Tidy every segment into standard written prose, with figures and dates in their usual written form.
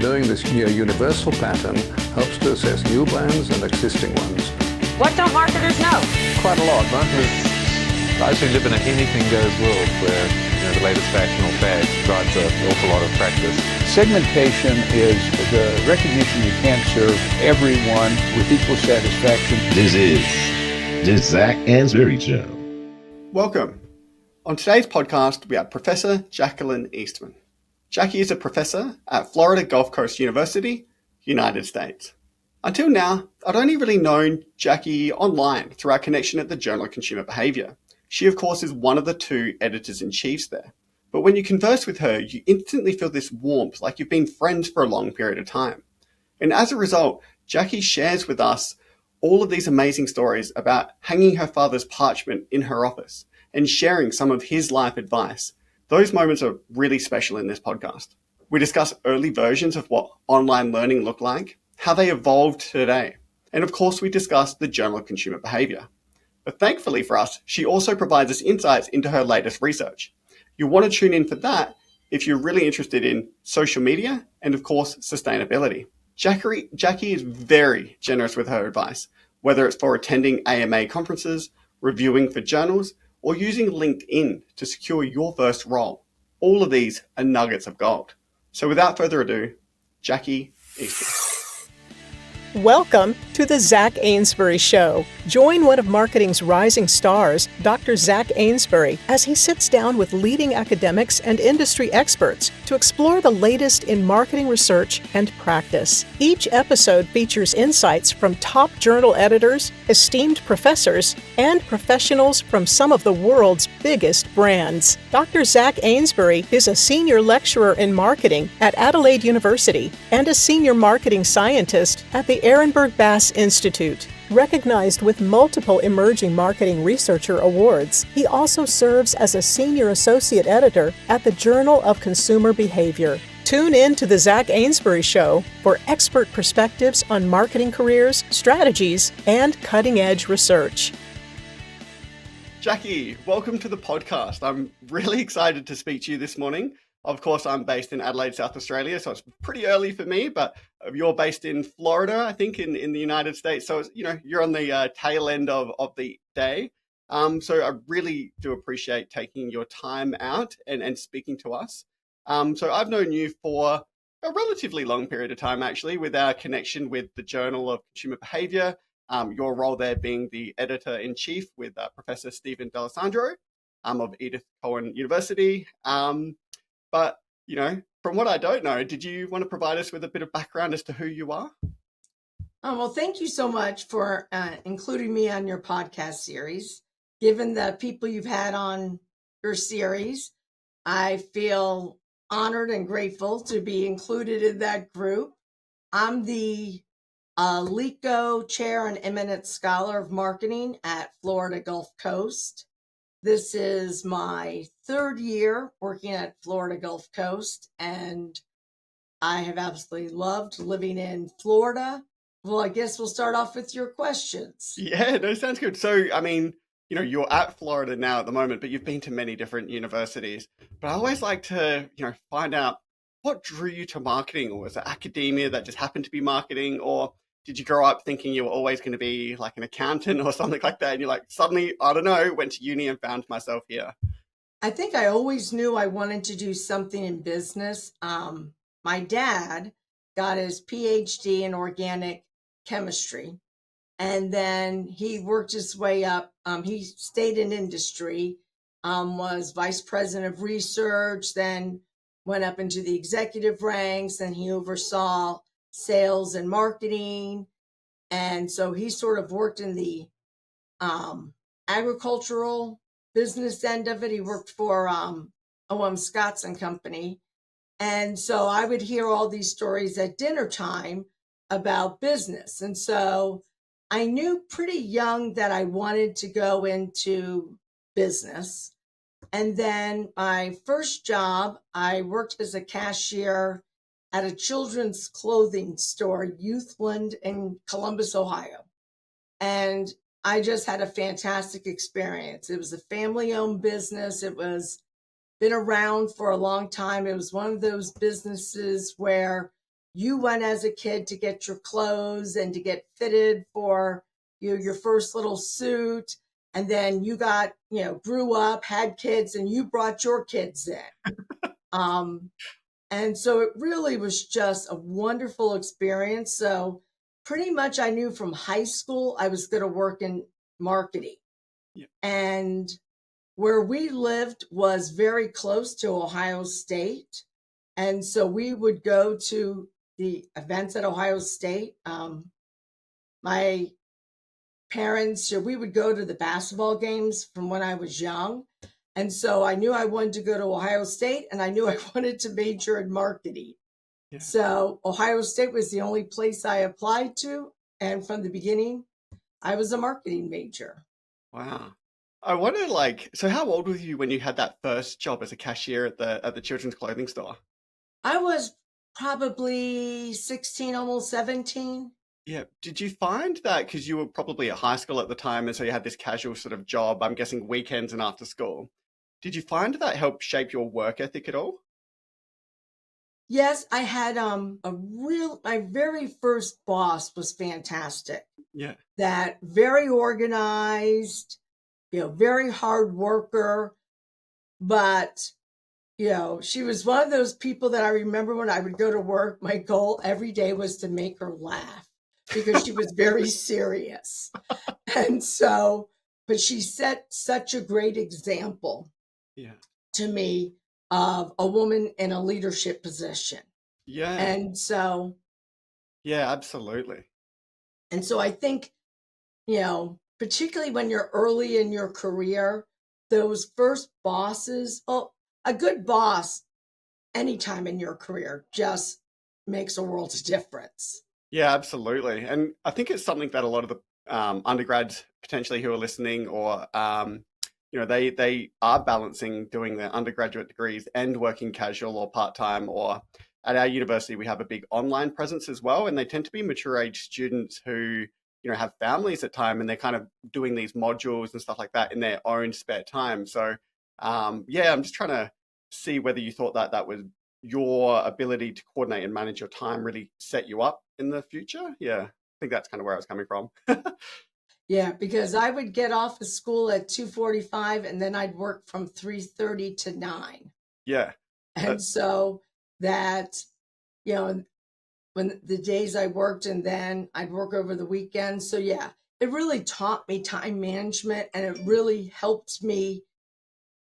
Knowing this near universal pattern helps to assess new brands and existing ones. What don't marketers know? Quite a lot. Marketers, I actually live in an anything-goes world where the latest fashion or fad drives an awful lot of practice. Segmentation is the recognition you can't serve everyone with equal satisfaction. This is the Zac Anesbury Show. Welcome. On today's podcast, we have Professor Jacqueline Eastman. Jackie is a professor at Florida Gulf Coast University, United States. Until now, I'd only really known Jackie online through our connection at the Journal of Consumer Behaviour. She, of course, is one of the two editors-in-chiefs there. But when you converse with her, you instantly feel this warmth, like you've been friends for a long period of time. And as a result, Jackie shares with us all of these amazing stories about hanging her father's parchment in her office and sharing some of his life advice. Those moments are really special in this podcast. We discuss early versions of what online learning looked like, how they evolved today, and of course we discuss the Journal of Consumer Behaviour. But thankfully for us, she also provides us insights into her latest research. You'll want to tune in for that if you're really interested in social media and of course sustainability. Jackie is very generous with her advice, whether it's for attending AMA conferences, reviewing for journals, or using LinkedIn to secure your first role. All of these are nuggets of gold. So without further ado, Jackie Eastman. Welcome to the Zac Anesbury Show. Join one of marketing's rising stars, Dr. Zac Anesbury, as he sits down with leading academics and industry experts to explore the latest in marketing research and practice. Each episode features insights from top journal editors, esteemed professors, and professionals from some of the world's biggest brands. Dr. Zac Anesbury is a senior lecturer in marketing at Adelaide University and a senior marketing scientist at the Ehrenberg Bass Institute. Recognized with multiple emerging marketing researcher awards, he also serves as a senior associate editor at the Journal of Consumer Behaviour. Tune in to the Zac Anesbury Show for expert perspectives on marketing careers, strategies, and cutting-edge research. Jackie, welcome to the podcast. I'm really excited to speak to you this morning. Of course, I'm based in Adelaide, South Australia, so it's pretty early for me, but you're based in Florida, I think, in the United States. So, you're on the tail end of the day. So I really do appreciate taking your time out and speaking to us. So I've known you for a relatively long period of time, actually, with our connection with the Journal of Consumer Behaviour, your role there being the editor-in-chief with Professor Stephen D'Alessandro of Edith Cowan University. But, from what I don't know, did you want to provide us with a bit of background as to who you are? Well, thank you so much for including me on your podcast series. Given the people you've had on your series, I feel honored and grateful to be included in that group. I'm the LECO Chair and Eminent Scholar of Marketing at Florida Gulf Coast. This is my third year working at Florida Gulf Coast, and I have absolutely loved living in Florida. Well, I guess we'll start off with your questions. Yeah, no, sounds good. So, you're at Florida now at the moment, but you've been to many different universities. But I always like to, find out what drew you to marketing, or was it academia that just happened to be marketing, or did you grow up thinking you were always going to be like an accountant or something like that? And you're like, suddenly, I don't know, went to uni and found myself here. I think I always knew I wanted to do something in business. My dad got his PhD in organic chemistry, and then he worked his way up. He stayed in industry, was vice president of research, then went up into the executive ranks, and he oversaw sales and marketing. And so he sort of worked in the agricultural business end of it. He worked for O.M. Scott's and Company. And so I would hear all these stories at dinner time about business. And so I knew pretty young that I wanted to go into business. And then my first job, I worked as a cashier at a children's clothing store, Youthland in Columbus, Ohio. And I just had a fantastic experience. It was a family-owned business. It was been around for a long time. It was one of those businesses where you went as a kid to get your clothes and to get fitted for your first little suit. And then you got, grew up, had kids, and you brought your kids in. And so it really was just a wonderful experience. So pretty much I knew from high school I was going to work in marketing. Yeah. And where we lived was very close to Ohio State. And so we would go to the events at Ohio State. My parents, we would go to the basketball games from when I was young. And so I knew I wanted to go to Ohio State, and I knew I wanted to major in marketing. Yeah. So Ohio State was the only place I applied to. And from the beginning, I was a marketing major. Wow. I wonder, so how old were you when you had that first job as a cashier at the children's clothing store? I was probably 16, almost 17. Yeah. Did you find that, because you were probably at high school at the time, and so you had this casual sort of job, I'm guessing weekends and after school, did you find that helped shape your work ethic at all? Yes, I had my very first boss was fantastic. Yeah. That very organized, very hard worker, but she was one of those people that I remember when I would go to work, my goal every day was to make her laugh because she was very serious. And so, but she set such a great example to me of a woman in a leadership position. Yeah. And so, yeah, absolutely. And so I think, particularly when you're early in your career, those first bosses, a good boss anytime in your career just makes a world of difference. Yeah, absolutely. And I think it's something that a lot of the undergrads potentially who are listening, or they are balancing doing their undergraduate degrees and working casual or part-time, or at our university we have a big online presence as well, and they tend to be mature age students who have families at time, and they're kind of doing these modules and stuff like that in their own spare time. So I'm just trying to see whether you thought that was your ability to coordinate and manage your time really set you up in the future. Yeah, I think that's kind of where I was coming from. Yeah, because I would get off of school at 2:45 and then I'd work from 3:30 to 9. Yeah. And so that, when the days I worked, and then I'd work over the weekend. So yeah, it really taught me time management, and it really helped me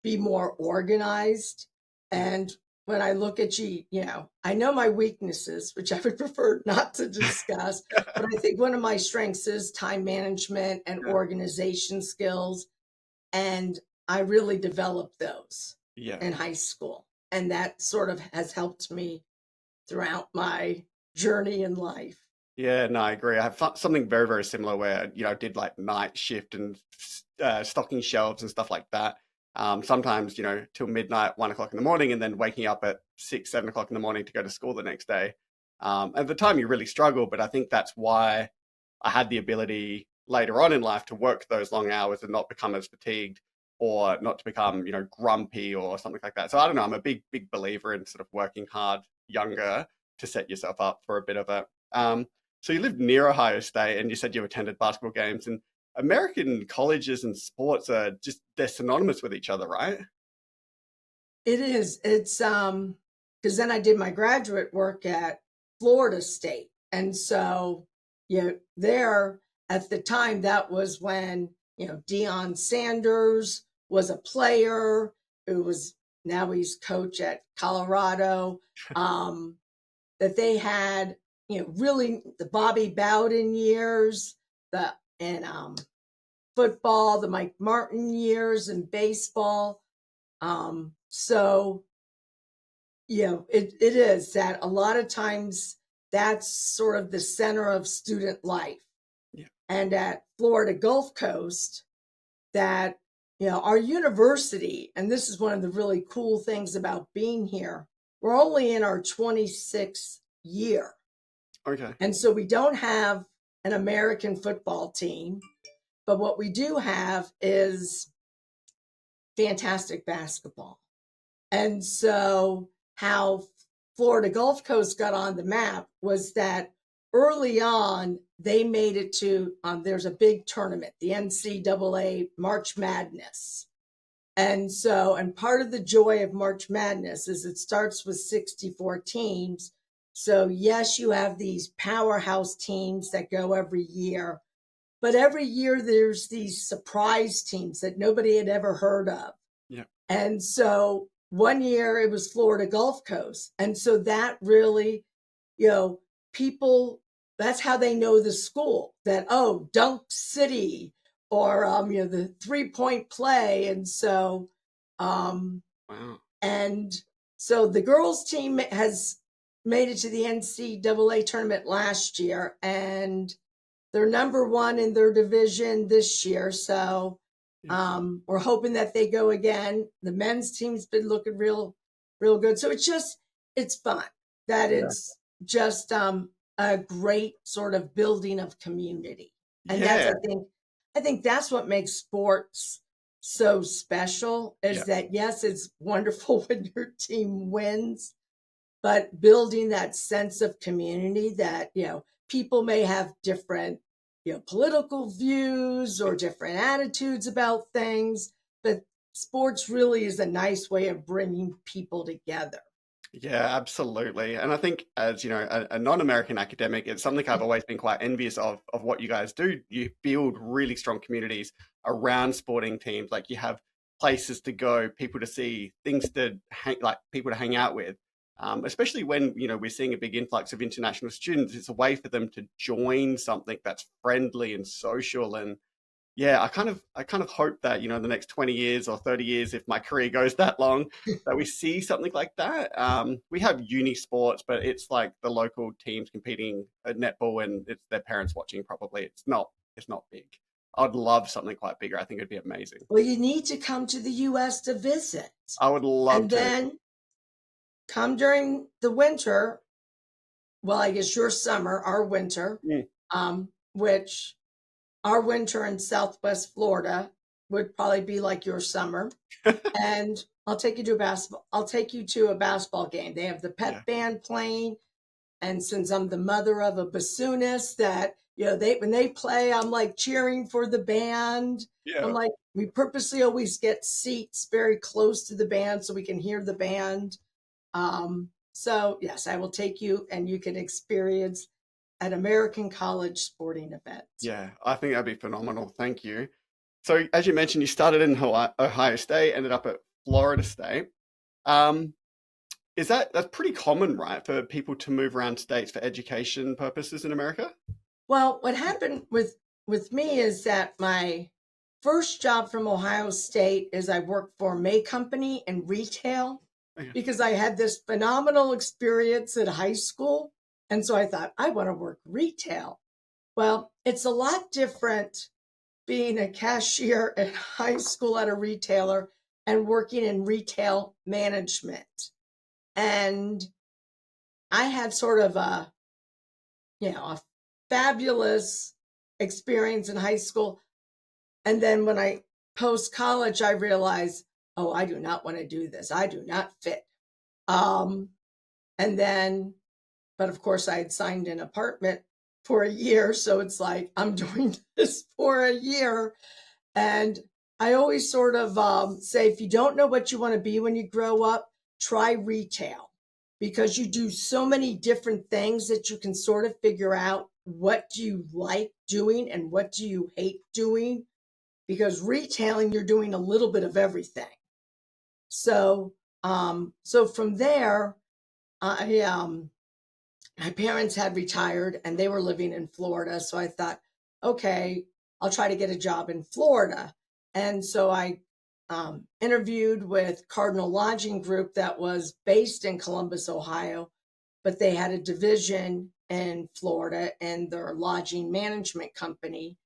be more organized. And when I look at you, I know my weaknesses, which I would prefer not to discuss, but I think one of my strengths is time management and organization skills. And I really developed those in high school. And that sort of has helped me throughout my journey in life. Yeah, no, I agree. I have something very, very similar where, I did like night shift and stocking shelves and stuff like that. Sometimes, till midnight, 1 o'clock in the morning, and then waking up at 6, 7 o'clock in the morning to go to school the next day. At the time you really struggle, but I think that's why I had the ability later on in life to work those long hours and not become as fatigued, or not to become, grumpy or something like that. So I don't know, I'm a big, big believer in sort of working hard younger to set yourself up for a bit of a, so you lived near Ohio State, and you said you attended basketball games, and American colleges and sports are they're synonymous with each other, right? It is. It's because then I did my graduate work at Florida State. And so, there at the time, that was when, Deion Sanders was a player who was, now he's coach at Colorado, that they had, really the Bobby Bowden years, and football, the Mike Martin years, and baseball. So, it is that a lot of times that's sort of the center of student life. Yeah. And at Florida Gulf Coast, that, our university, and this is one of the really cool things about being here, we're only in our 26th year. Okay. And so we don't have an American football team, but what we do have is fantastic basketball. And so how Florida Gulf Coast got on the map was that early on, they made it to, there's a big tournament, the NCAA March Madness. And part of the joy of March Madness is it starts with 64 teams. So yes, you have these powerhouse teams that go every year, but every year there's these surprise teams that nobody had ever heard of. Yeah. And so one year it was Florida Gulf Coast. And so that really, people, that's how they know the school, that, oh, Dunk City, or, the 3-point play. And so, Wow. and so the girls team has made it to the NCAA tournament last year, and they're number one in their division this year. So, we're hoping that they go again. The men's team's been looking real good. So it's fun that it's just, a great sort of building of community. And that's, I think that's what makes sports so special, is that, yes, it's wonderful when your team wins, but building that sense of community that, people may have different, political views or different attitudes about things, but sports really is a nice way of bringing people together. Yeah, absolutely. And I think, as you know, a non-American academic, it's something I've always been quite envious of what you guys do. You build really strong communities around sporting teams. Like, you have places to go, people to see, things to people to hang out with. Especially when, we're seeing a big influx of international students. It's a way for them to join something that's friendly and social. And yeah, I kind of hope that, in the next 20 years or 30 years, if my career goes that long, that we see something like that. We have uni sports, but it's like the local teams competing at netball, and it's their parents watching probably. It's not big. I'd love something quite bigger. I think it'd be amazing. Well, you need to come to the US to visit. I would love to. And then come during the winter. Well, I guess your summer, our winter, which our winter in Southwest Florida would probably be like your summer. And I'll take you to a basketball game. They have the pep band playing. And since I'm the mother of a bassoonist, that, when they play, I'm like cheering for the band. Yeah. I'm like, we purposely always get seats very close to the band so we can hear the band. So yes, I will take you, and you can experience an American college sporting event. Yeah, I think that'd be phenomenal. Thank you. So, as you mentioned, you started in Ohio State, ended up at Florida State. That's pretty common, right, for people to move around states for education purposes in America? Well, what happened with me is that my first job from Ohio State is I worked for May Company in retail, because I had this phenomenal experience at high school. And so I thought, I want to work retail. Well, it's a lot different being a cashier at high school at a retailer and working in retail management. And I had sort of a fabulous experience in high school. And then when I post-college, I realized, oh, I do not want to do this. I do not fit. But of course I had signed an apartment for a year. So it's like, I'm doing this for a year. And I always sort of say, if you don't know what you want to be when you grow up, try retail, because you do so many different things that you can sort of figure out what do you like doing and what do you hate doing, because retailing, you're doing a little bit of everything. So from there, my parents had retired and they were living in Florida. So I thought, okay, I'll try to get a job in Florida. And so I interviewed with Cardinal Lodging Group that was based in Columbus, Ohio, but they had a division in Florida in their lodging management company.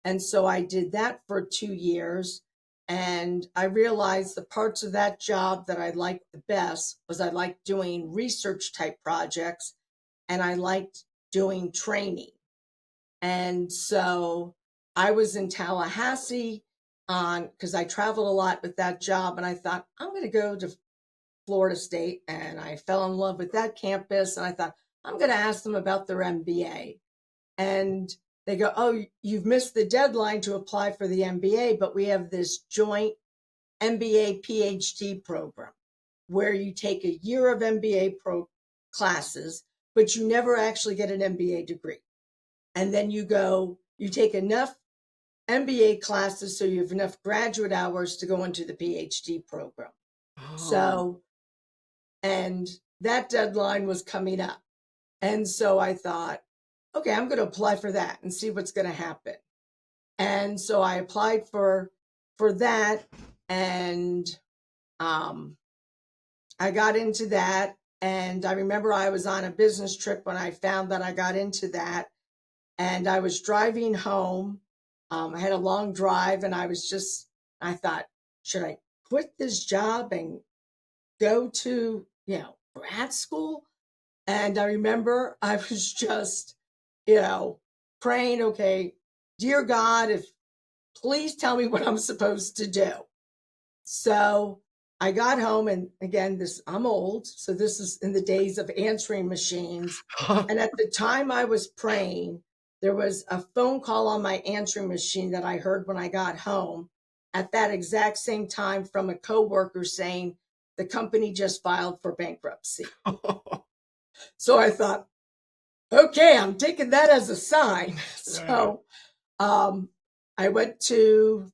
And so I did that for 2 years. And I realized the parts of that job that I liked the best was I liked doing research type projects, and I liked doing training. And so I was in Tallahassee because I traveled a lot with that job. And I thought, I'm going to go to Florida State, and I fell in love with that campus. And I thought, I'm going to ask them about their MBA. And they go, oh, you've missed the deadline to apply for the MBA, but we have this joint MBA PhD program where you take a year of MBA classes, but you never actually get an MBA degree. And then you take enough MBA classes so you have enough graduate hours to go into the PhD program. Oh. So, and that deadline was coming up. And so I thought, okay, I'm going to apply for that and see what's going to happen. And so I applied for that, and I got into that. And I remember I was on a business trip when I found that I got into that. And I was driving home. I had a long drive, and I thought, should I quit this job and go to, grad school? And I remember I was just, praying, okay, dear God, please tell me what I'm supposed to do. So I got home, and again, I'm old, so this is in the days of answering machines. And at the time I was praying, there was a phone call on my answering machine that I heard when I got home at that exact same time from a coworker saying the company just filed for bankruptcy. So I thought, okay, I'm taking that as a sign. So I went to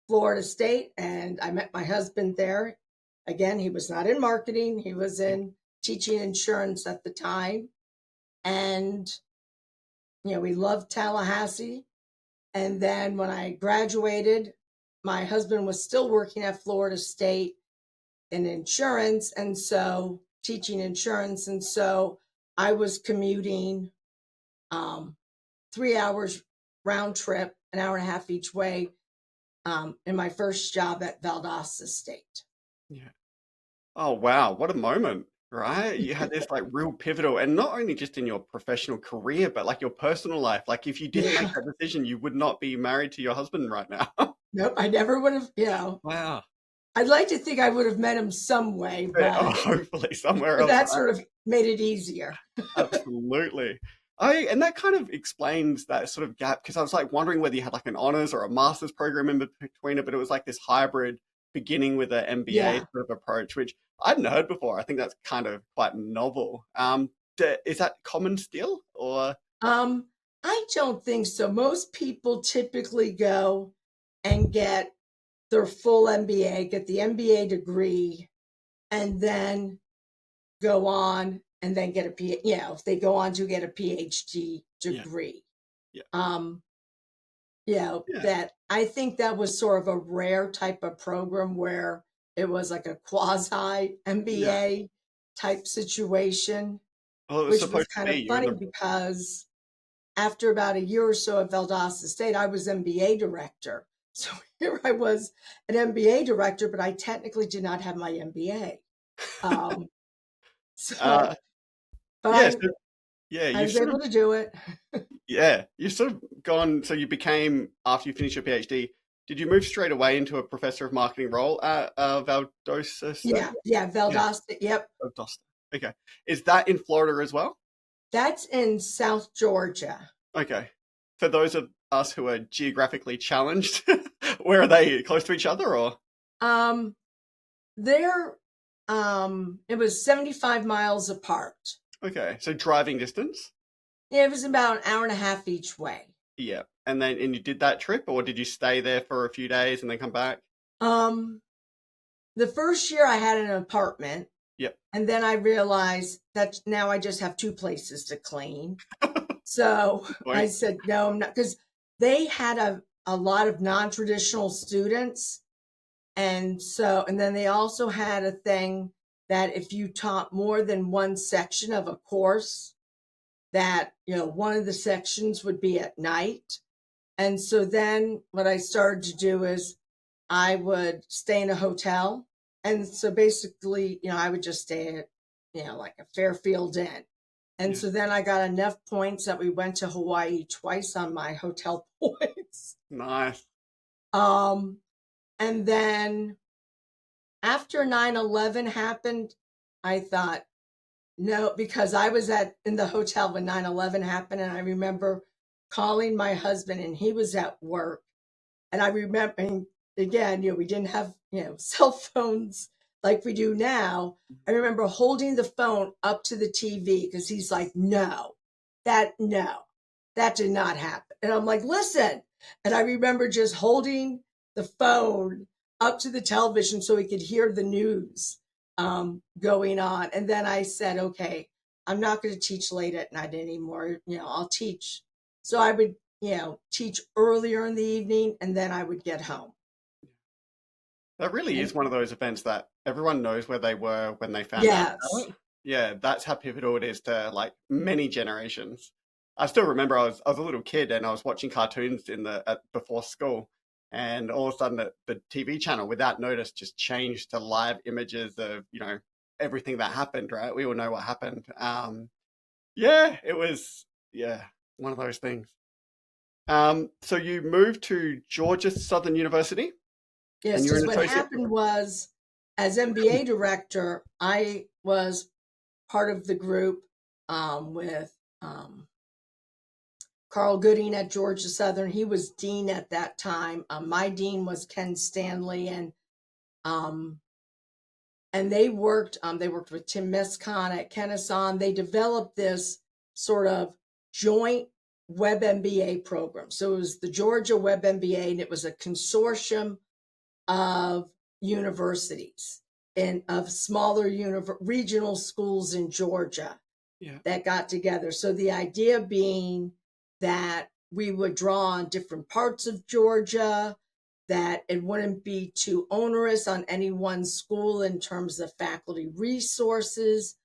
Florida State, and I met my husband there. Again, he was not in marketing. He was in teaching insurance at the time. And, we loved Tallahassee. And then when I graduated, my husband was still working at Florida State in insurance, and so teaching insurance. And so I was commuting 3 hours round trip, an hour and a half each way, in my first job at Valdosta State. Yeah. Oh, wow. What a moment, right? You had this real pivotal, and not only just in your professional career, but your personal life. If you didn't make that decision, you would not be married to your husband right now. Nope, I never would have, Wow. I'd like to think I would have met him some way, but hopefully somewhere else. that sort of made it easier. Absolutely. And that kind of explains that sort of gap, because I was wondering whether you had an honors or a master's program in between it, but it was this hybrid beginning with an MBA sort of approach, which I hadn't heard before. I think that's kind of quite novel. Is that common still, or? I don't think so. Most people typically go and get their full MBA, get the MBA degree, and then go on and then get a if they go on to get a PhD degree. That I think that was sort of a rare type of program where it was a quasi MBA type situation, Well, it was which was supposed to kind of be. funny because after about a year or so at Valdosta State, I was MBA director. So here I was an MBA director, but I technically did not have my MBA. I was able to do it. You've sort of gone, so you became, after you finished your PhD, did you move straight away into a professor of marketing role at Valdosta State? Valdosta, yep. Valdosta. Okay. Is that in Florida as well? That's in South Georgia. Okay. For those of us who are geographically challenged, where are they? Close to each other, or? It was 75 miles apart. Okay. So driving distance? Yeah, it was about an hour and a half each way. Yeah. And you did that trip, or did you stay there for a few days and then come back? The first year I had an apartment. Yep. And then I realized that now I just have two places to clean. So I said, no, I'm not, because they had a lot of non-traditional students. And then they also had a thing that if you taught more than one section of a course, that, one of the sections would be at night. And so then what I started to do is I would stay in a hotel. And so basically, I would just stay at, like a Fairfield Inn. And so then I got enough points that we went to Hawaii twice on my hotel points. Nice. And then after 9/11 happened, I thought, no, because I was in the hotel when 9/11 happened, and I remember calling my husband, and he was at work. And I remember, and again, we didn't have, cell phones like we do now. I remember holding the phone up to the TV because he's like, no, that did not happen. And I'm like, listen. And I remember just holding the phone up to the television so he could hear the news going on. And then I said, okay, I'm not going to teach late at night anymore. I'll teach. So I would, teach earlier in the evening, and then I would get home. That really is one of those events that everyone knows where they were when they found Yes. out. Yeah, that's how pivotal it is to like many generations. I still remember I was a little kid and I was watching cartoons before school, and all of a sudden the TV channel, without notice, just changed to live images of everything that happened. Right, we all know what happened. Yeah, it was one of those things. So you moved to Georgia Southern University? Yes, And you're because an what associate happened was, as MBA director, I was part of the group with Carl Gooding at Georgia Southern. He was dean at that time. My dean was Ken Stanley, and they worked with Tim Mescon at Kennesaw. They developed this sort of joint Web MBA program. So it was the Georgia Web MBA, and it was a consortium of universities and of smaller regional schools in Georgia that got together. So the idea being that we would draw on different parts of Georgia, that it wouldn't be too onerous on any one school in terms of faculty resources.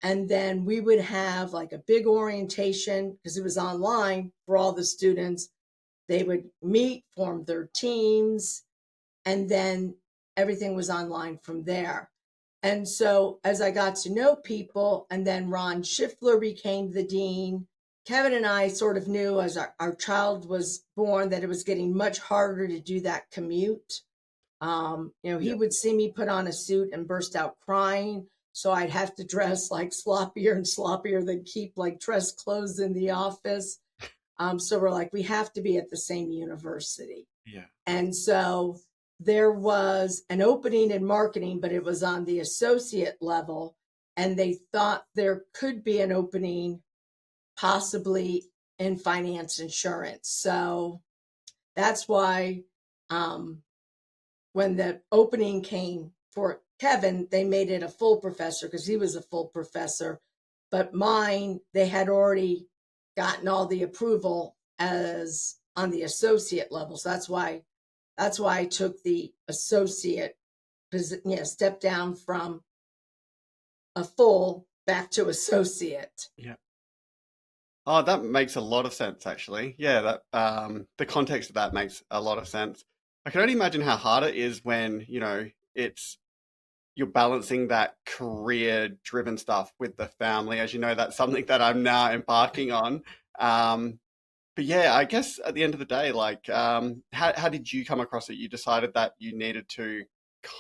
And then we would have like a big orientation because it was online for all the students. They would meet, form their teams, and then everything was online from there. And so as I got to know people, and then Ron Schiffler became the dean, Kevin and I sort of knew as our child was born that it was getting much harder to do that commute. He would see me put on a suit and burst out crying. So I'd have to dress like sloppier and sloppier than keep like dress clothes in the office. So we're like, we have to be at the same university. Yeah. And so there was an opening in marketing, but it was on the associate level. And they thought there could be an opening possibly in finance insurance. So that's why when the opening came for Kevin, they made it a full professor because he was a full professor. But mine, they had already gotten all the approval as on the associate level. So that's why I took the associate, step down from a full back to associate. Yeah. Oh, that makes a lot of sense, actually. Yeah, that the context of that makes a lot of sense. I can only imagine how hard it is when, you're balancing that career-driven stuff with the family. As you know, that's something that I'm now embarking on. But yeah, I guess at the end of the day, like, how did you come across it? You decided that you needed to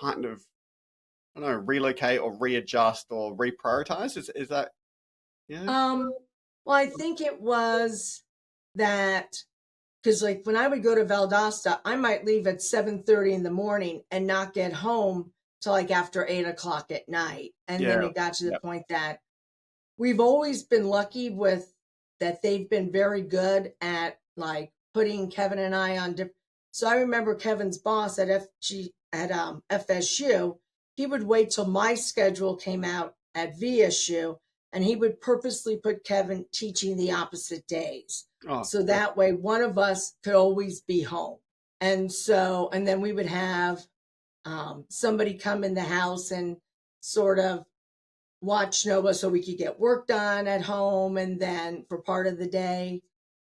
kind of, I don't know, relocate or readjust or reprioritize? Is that, yeah? Well, I think it was that because like when I would go to Valdosta, I might leave at 7:30 in the morning and not get home till like after 8 o'clock at night. And then it got to the point that we've always been lucky with that they've been very good at like putting Kevin and I on different. So I remember Kevin's boss at FSU, he would wait till my schedule came out at VSU, and he would purposely put Kevin teaching the opposite days. So that way one of us could always be home. And then we would have somebody come in the house and sort of watch Nova so we could get work done at home and then for part of the day.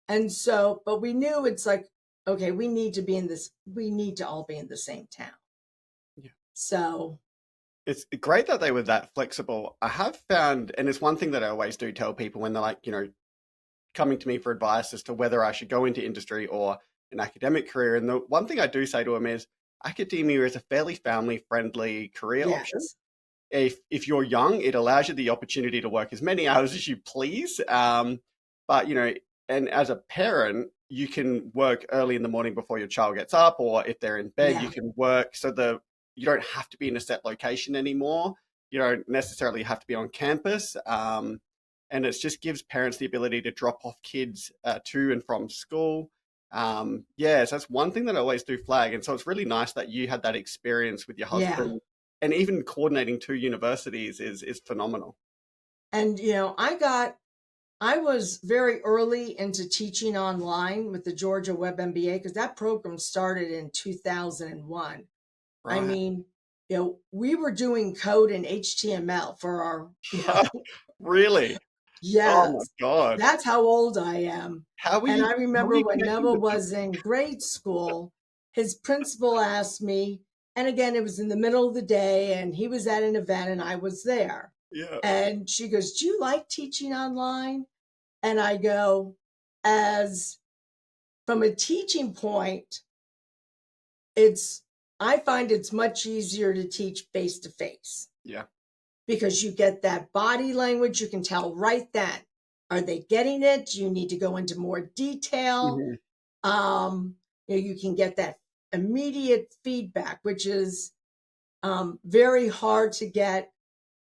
And so, but we knew it's like, okay, we need to all be in the same town. Yeah. So it's great that they were that flexible. I have found, and it's one thing that I always do tell people when they're like, coming to me for advice as to whether I should go into industry or an academic career. And the one thing I do say to them is, academia is a fairly family-friendly career option. Yes. If you're young, it allows you the opportunity to work as many hours as you please. But, and as a parent, you can work early in the morning before your child gets up, or if they're in bed, you Yeah. can work. So you don't have to be in a set location anymore. You don't necessarily have to be on campus. And it just gives parents the ability to drop off kids to and from school. So that's one thing that I always do flag. And so it's really nice that you had that experience with your Yeah. husband, and even coordinating two universities is phenomenal. And, I was very early into teaching online with the Georgia Web MBA because that program started in 2001. I Right. mean, we were doing code in HTML for our, Really? Oh my yes, God. that's how old I am. How were And you I how were remember you when connecting Noah the was in grade school, his principal asked me, and again, it was in the middle of the day, and he was at an event and I was there. Yeah. And she goes, "Do you like teaching online?" And I go, as from a teaching point, I find it's much easier to teach face to face Yeah. because you get that body language. You can tell right then, are they getting it? Do you need to go into more detail? Mhm. You can get that immediate feedback, which is very hard to get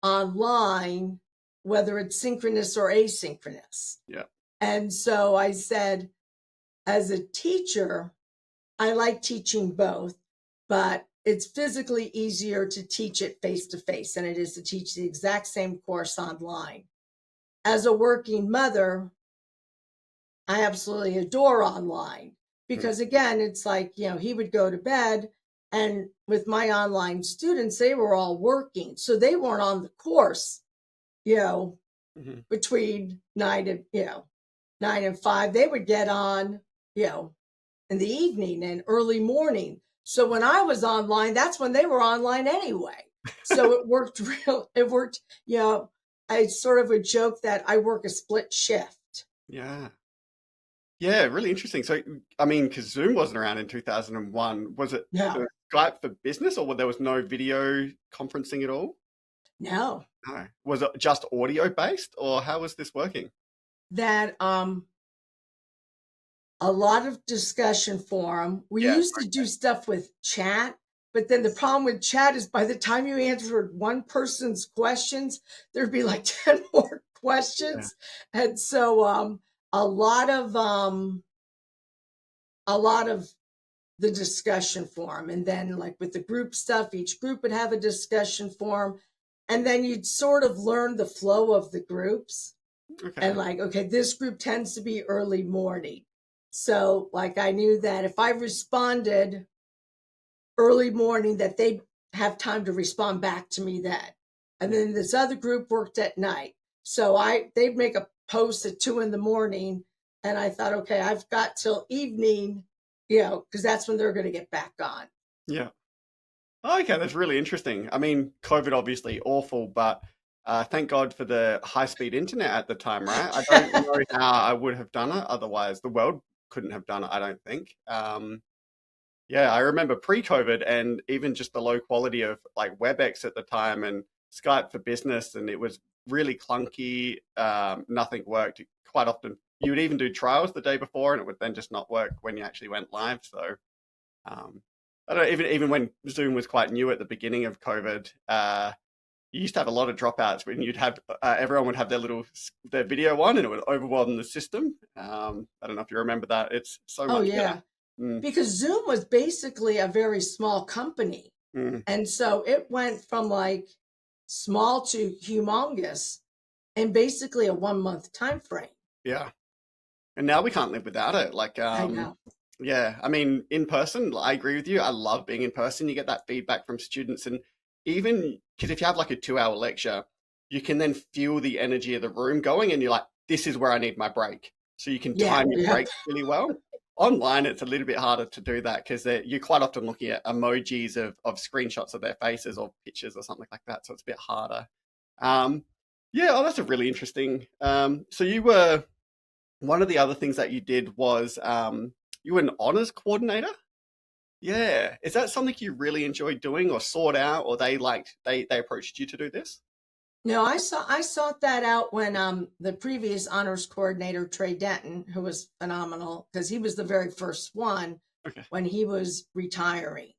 online, whether it's synchronous or asynchronous. Yeah. And so I said, as a teacher, I like teaching both, but it's physically easier to teach it face to face than it is to teach the exact same course online. As a working mother, I absolutely adore online because, again, it's like, he would go to bed, and with my online students, they were all working. So they weren't on the course, Mhm. between 9 and 5. They would get on, in the evening and early morning. So when I was online, that's when they were online anyway. So it worked I sort of would joke that I work a split shift. Yeah. Yeah, really interesting. So, I mean, because Zoom wasn't around in 2001, was it No, Skype for business, or there was no video conferencing at all? no, No. Was it just audio based, or how was this working? that a lot of discussion forum. We Yeah. used to do stuff with chat, but then the problem with chat is by the time you answered one person's questions, there'd be like 10 more Yeah. questions. And so a lot of the discussion forum, and then like with the group stuff, each group would have a discussion forum, and then you'd sort of learn the flow of the groups. Okay. And like, okay, this group tends to be early morning. So like I knew that if I responded early morning, that they'd have time to respond back to me then. And then this other group worked at night. So they'd make a post at 2 a.m. And I thought, okay, I've got till evening, because that's when they're going to get back on. Yeah. Okay, that's really interesting. I mean, COVID obviously awful, but thank God for the high-speed internet at the time, right? I don't know how I would have done it otherwise. The world couldn't have done it, I don't think. Yeah, I remember pre-COVID, and even just the low quality of like WebEx at the time and Skype for Business, and it was really clunky. Nothing worked. Quite often, you would even do trials the day before, and it would then just not work when you actually went live. So, I don't know, even when Zoom was quite new at the beginning of COVID, you used to have a lot of dropouts when you'd have everyone would have their video on, and it would overwhelm the system. I don't know if you remember that. It's so Oh, much yeah. better. Mm, Because Zoom was basically a very small company. mm, And so it went from like small to humongous in basically a 1 month time frame. yeah. And now we can't live without it. Like, I know. yeah, I mean, in person, I agree with you. I love being in person. You get that feedback from students. And even because if you have like a 2 hour lecture, you can then feel the energy of the room going, and you're like, this is where I need my break. So you can Yeah, time your yeah. breaks really well. Online, it's a little bit harder to do that because you're quite often looking at emojis of screenshots of their faces or pictures or something like that. So it's a bit harder. Um, yeah, oh, that's a really interesting. So you were one of the other things that you did was you were an honors coordinator. Yeah. Is that something you really enjoyed doing or sought out, or they approached you to do this? No, I sought that out when the previous honors coordinator, Trey Denton, who was phenomenal because he was the very first one Okay. when he was retiring.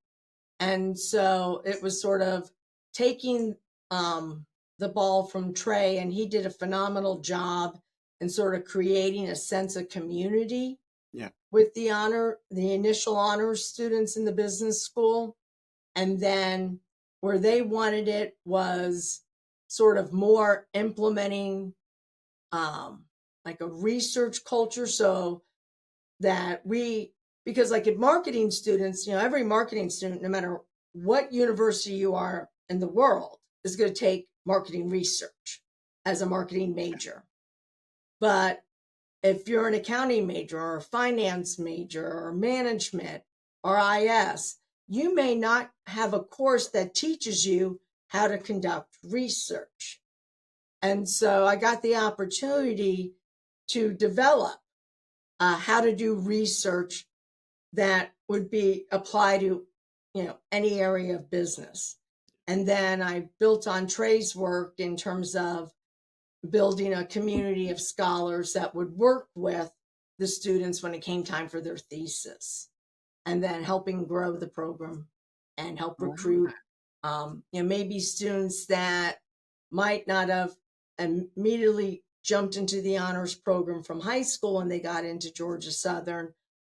And so it was sort of taking the ball from Trey, and he did a phenomenal job in sort of creating a sense of community Yeah. with the initial honors students in the business school. And then where they wanted it was sort of more implementing like a research culture, so that because like at marketing students, every marketing student, no matter what university you are in the world, is going to take marketing research as a marketing major. But if you're an accounting major or a finance major or management or IS, you may not have a course that teaches you how to conduct research. And so I got the opportunity to develop how to do research that would be applied to, any area of business. And then I built on Trey's work in terms of building a community of scholars that would work with the students when it came time for their thesis, and then helping grow the program and help recruit, maybe students that might not have immediately jumped into the honors program from high school when they got into Georgia Southern,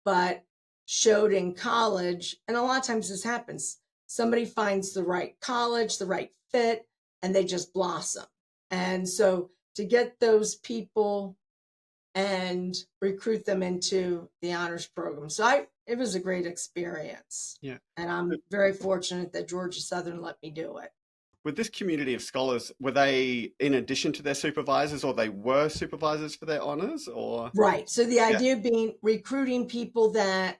but showed in college. And a lot of times this happens. Somebody finds the right college, the right fit, and they just blossom. And so to get those people and recruit them into the honors program. So it was a great experience. Yeah. And I'm very fortunate that Georgia Southern let me do it. With this community of scholars, were they in addition to their supervisors, or they were supervisors for their honors, or? Right. So the idea being recruiting people that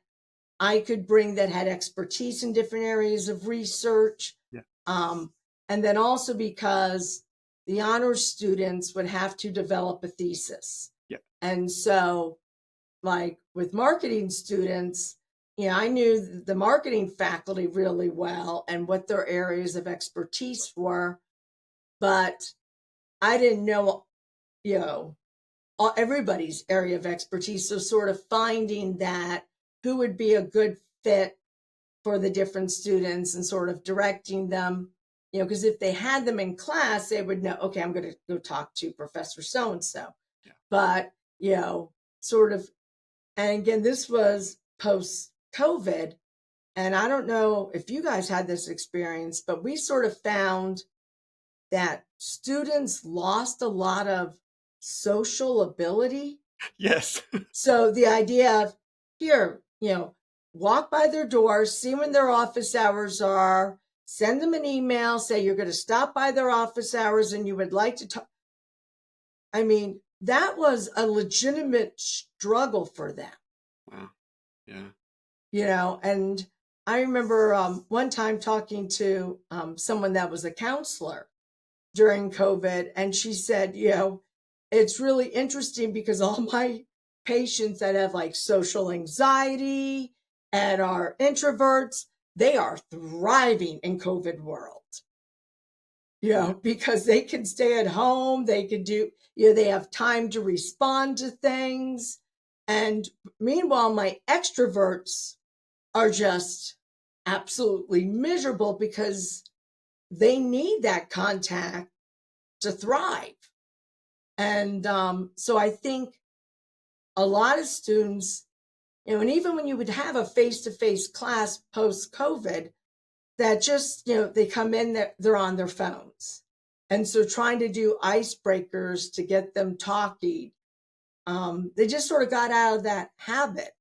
I could bring that had expertise in different areas of research. Yeah. And then also because the honors students would have to develop a thesis. Yeah. And so like with marketing students, I knew the marketing faculty really well and what their areas of expertise were, but I didn't know, everybody's area of expertise. So sort of finding that who would be a good fit for the different students and sort of directing them, because if they had them in class, they would know, okay, I'm going to go talk to Professor so-and-so. Yeah. But, sort of, and again, this was post-COVID, and I don't know if you guys had this experience, but we sort of found that students lost a lot of social ability. Yes. So the idea of here, walk by their doors, see when their office hours are, send them an email, say you're going to stop by their office hours and you would like to talk. I mean, that was a legitimate struggle for them. Wow. Yeah. And I remember one time talking to someone that was a counselor during COVID, and she said, it's really interesting because all my patients that have like social anxiety and are introverts, they are thriving in COVID world. Because they can stay at home, they can do, they have time to respond to things. And meanwhile, my extroverts are just absolutely miserable because they need that contact to thrive. And so I think a lot of students, and even when you would have a face-to-face class post-COVID, that just, they come in, they're on their phones. And so trying to do icebreakers to get them talking, they just sort of got out of that habit.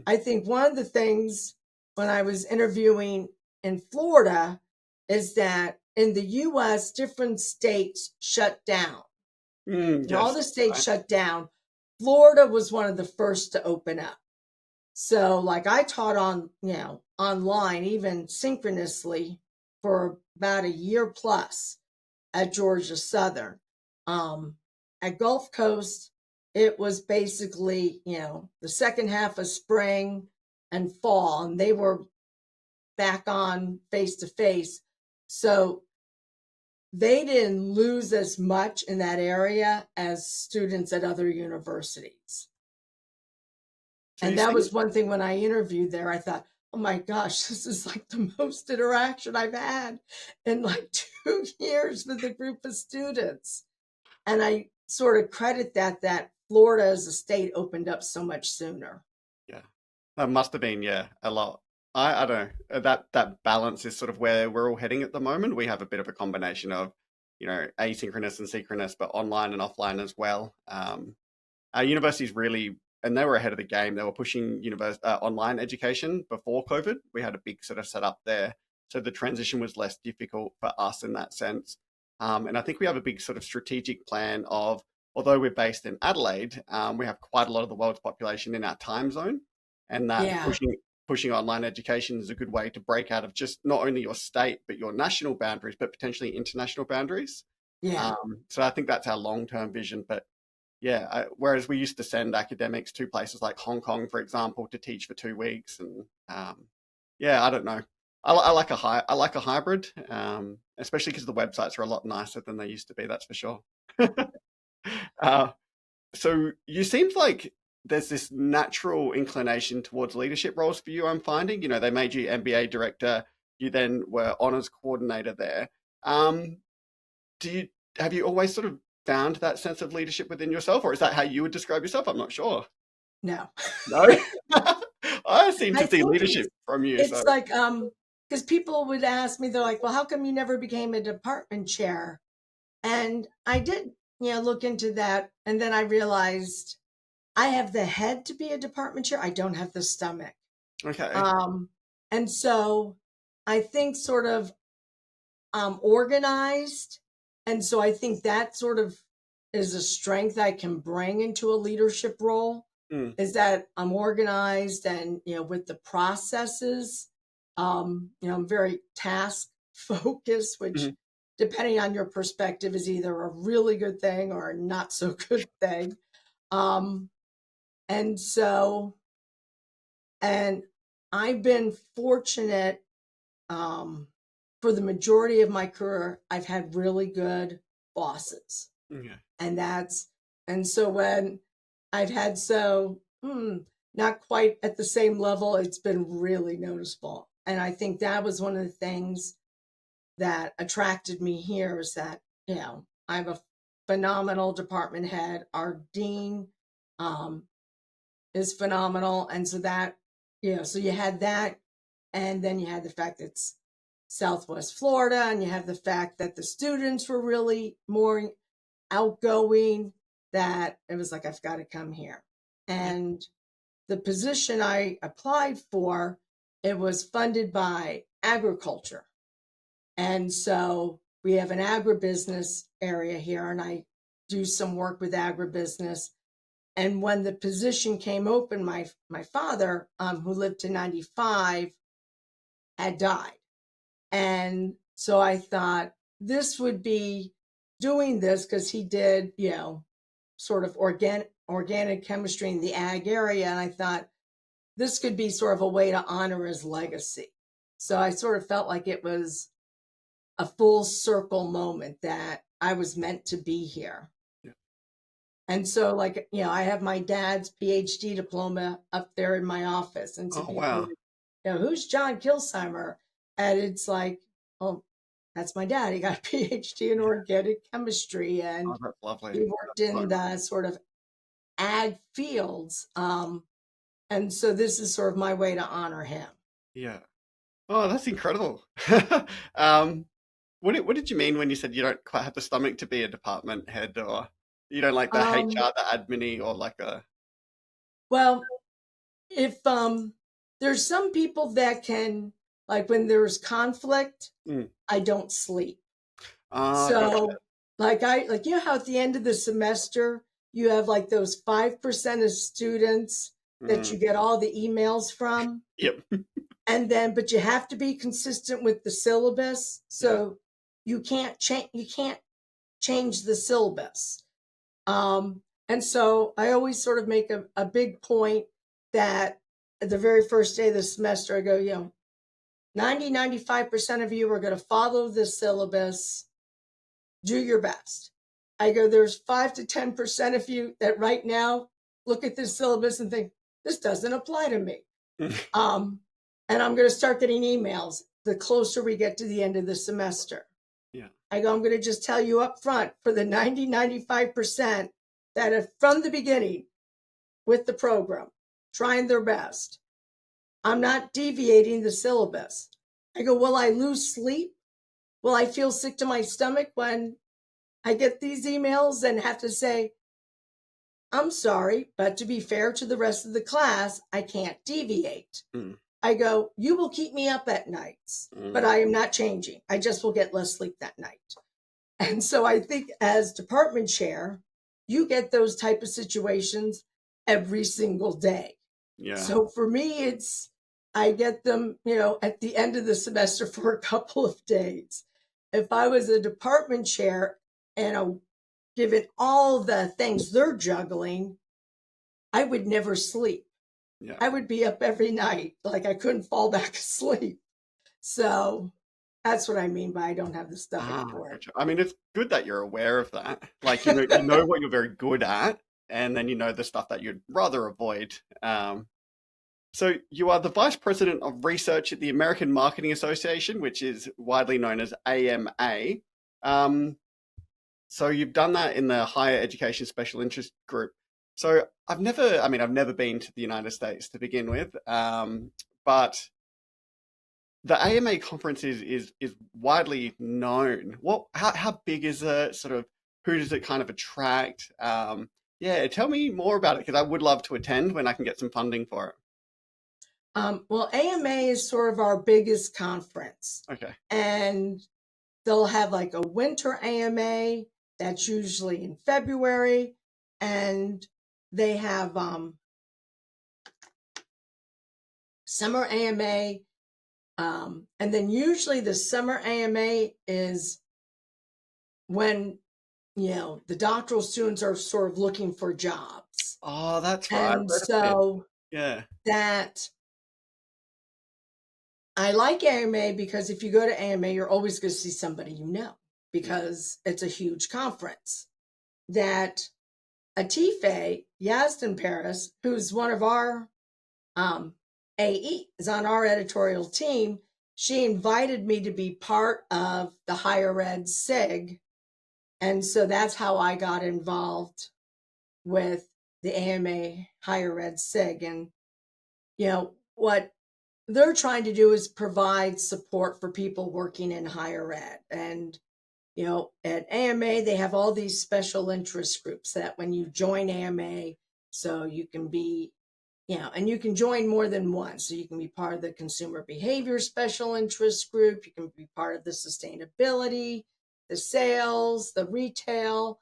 I think one of the things when I was interviewing in Florida is that in the US, different states shut down. Yes, all the states shut down. Florida was one of the first to open up. So like I taught online, even synchronously for about a year plus at Georgia Southern. At Gulf Coast, it was basically, the second half of spring and fall, and they were back on face to face. So they didn't lose as much in that area as students at other universities. So And that was one thing when I interviewed there, I thought, oh my gosh, this is like the most interaction I've had in like 2 years with a group of students. And I sort of credit that Florida as a state opened up so much sooner. Yeah, that must have been, yeah, a lot. I don't know. That balance is sort of where we're all heading at the moment. We have a bit of a combination of, asynchronous and synchronous, but online and offline as well. Our universities really, and they were ahead of the game. They were pushing online education before COVID. We had a big sort of setup there, so the transition was less difficult for us in that sense. And I think we have a big sort of strategic plan of, although we're based in Adelaide, we have quite a lot of the world's population in our time zone, and that Yeah. pushing online education is a good way to break out of just not only your state but your national boundaries, but potentially international boundaries. Yeah. So I think that's our long-term vision. But yeah, whereas we used to send academics to places like Hong Kong, for example, to teach for 2 weeks, and yeah, I don't know. I like a hybrid, especially because the websites are a lot nicer than they used to be. That's for sure. So you seemed like there's this natural inclination towards leadership roles for you. I'm finding, they made you MBA director. You then were honors coordinator there. Have you always sort of found that sense of leadership within yourself, or is that how you would describe yourself? I'm not sure. No. No, I seem to I see think leadership from you. it's So like, because people would ask me, they're like, well, how come you never became a department chair? And I did, look into that. And then I realized I have the head to be a department chair. I don't have the stomach. okay, And so I think sort of organized. And so I think that sort of is a strength I can bring into a leadership role, is that I'm organized and, with the processes, I'm very task focused, which depending on your perspective is either a really good thing or a not so good thing. And so, and I've been fortunate, for the majority of my career, I've had really good bosses. yeah, And so when I've had not quite at the same level, it's been really noticeable. And I think that was one of the things that attracted me here, is that, I'm a phenomenal department head. Our dean is phenomenal. And so that, so you had that. And then you had the fact that it's Southwest Florida, and you have the fact that the students were really more outgoing, that it was like, I've got to come here. And the position I applied for, it was funded by agriculture. And so we have an agribusiness area here, and I do some work with agribusiness. And when the position came open, my father, who lived to 95, had died. And so I thought this would be doing this, because he did, sort of organic chemistry in the ag area. And I thought this could be sort of a way to honor his legacy. So I sort of felt like it was a full circle moment, that I was meant to be here. Yeah. And so, like, I have my dad's PhD diploma up there in my office. And so oh wow, who's John Kilsheimer? And it's like, oh, that's my dad. He got a PhD in organic chemistry, and oh, that's lovely. he worked in the sort of ag fields. And so this is sort of my way to honor him. Yeah. Oh, that's incredible. What did you mean when you said you don't quite have the stomach to be a department head, or you don't like the HR, the admin, or like a? Well, if there's some people that can, like, when there's conflict, I don't sleep. So Gotcha. like how at the end of the semester you have like those 5% of students that you get all the emails from. Yep. And then, but you have to be consistent with the syllabus. So you can't change the syllabus. And so I always sort of make a big point that at the very first day of the semester, I go, 95% of you are going to follow the syllabus. Do your best. I go, there's 5 to 10% of you that right now look at this syllabus and think, this doesn't apply to me. And I'm going to start getting emails the closer we get to the end of the semester. Yeah. I go, I'm going to just tell you up front, for the 95% that have from the beginning with the program, trying their best, I'm not deviating the syllabus. I go, will I lose sleep? Will I feel sick to my stomach when I get these emails and have to say, I'm sorry, but to be fair to the rest of the class, I can't deviate. I go, you will keep me up at nights, but I am not changing. I just will get less sleep that night. And so I think as department chair, you get those type of situations every single day. Yeah. So for me, I get them, at the end of the semester for a couple of days. If I was a department chair and given all the things they're juggling, I would never sleep. Yeah. I would be up every night, like I couldn't fall back asleep. So that's what I mean by I don't have the stomach for it. Gotcha. I mean, it's good that you're aware of that. Like, you know what you're very good at, and then you know the stuff that you'd rather avoid. So you are the Vice President of Research at the American Marketing Association, which is widely known as AMA. So you've done that in the Higher Education Special Interest Group. So I've never been to the United States to begin with, but the AMA conference is widely known. How big is it? Sort of, who does it kind of attract? Tell me more about it, because I would love to attend when I can get some funding for it. Well, AMA is sort of our biggest conference. Okay. And they'll have like a winter AMA that's usually in February, and they have summer AMA, and then usually the summer AMA is when the doctoral students are sort of looking for jobs. Oh, that's right. And so that I like AMA because if you go to AMA, you're always going to see somebody because it's a huge conference. That Atife Yazdan Paris, who's one of our AE, is on our editorial team. She invited me to be part of the higher ed SIG. And so that's how I got involved with the AMA higher ed SIG. And, what they're trying to do is provide support for people working in higher ed. And, at AMA, they have all these special interest groups that when you join AMA, so you can be, and you can join more than one. So you can be part of the consumer behavior special interest group. You can be part of the sustainability, the sales, the retail.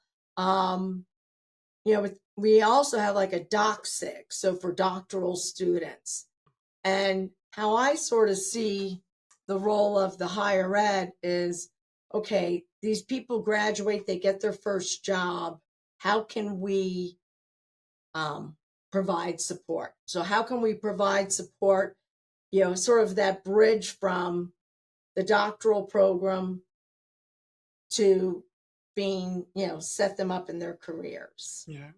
We also have like a doc SIG, so for doctoral students. And how I sort of see the role of the higher ed is, okay, these people graduate, they get their first job. How can we provide support? So how can we provide support, sort of that bridge from the doctoral program to being, set them up in their careers. Yeah.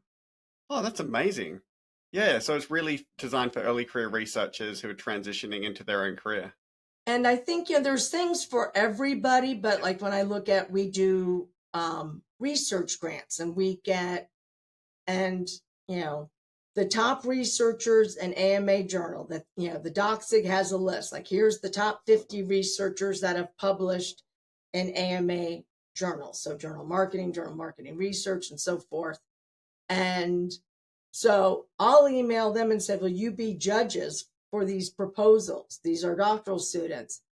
Oh, that's amazing. Yeah, so it's really designed for early career researchers who are transitioning into their own career. And I think, there's things for everybody, but like when I look at, we do research grants and we get, and, the top researchers in AMA Journal that, the DocSig has a list, like here's the top 50 researchers that have published in AMA Journal. So journal marketing research, and so forth. And so I'll email them and say, will you be judges for these proposals? These are doctoral students.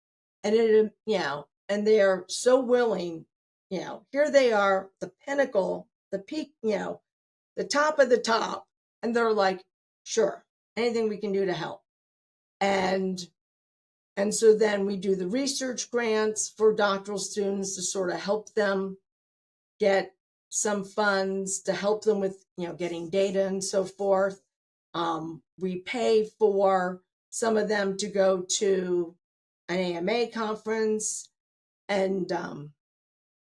And and they are so willing, here they are, the pinnacle, the peak, the top of the top. And they're like, sure, anything we can do to help. And so then we do the research grants for doctoral students to sort of help them get some funds to help them with, getting data and so forth. We pay for some of them to go to an AMA conference, and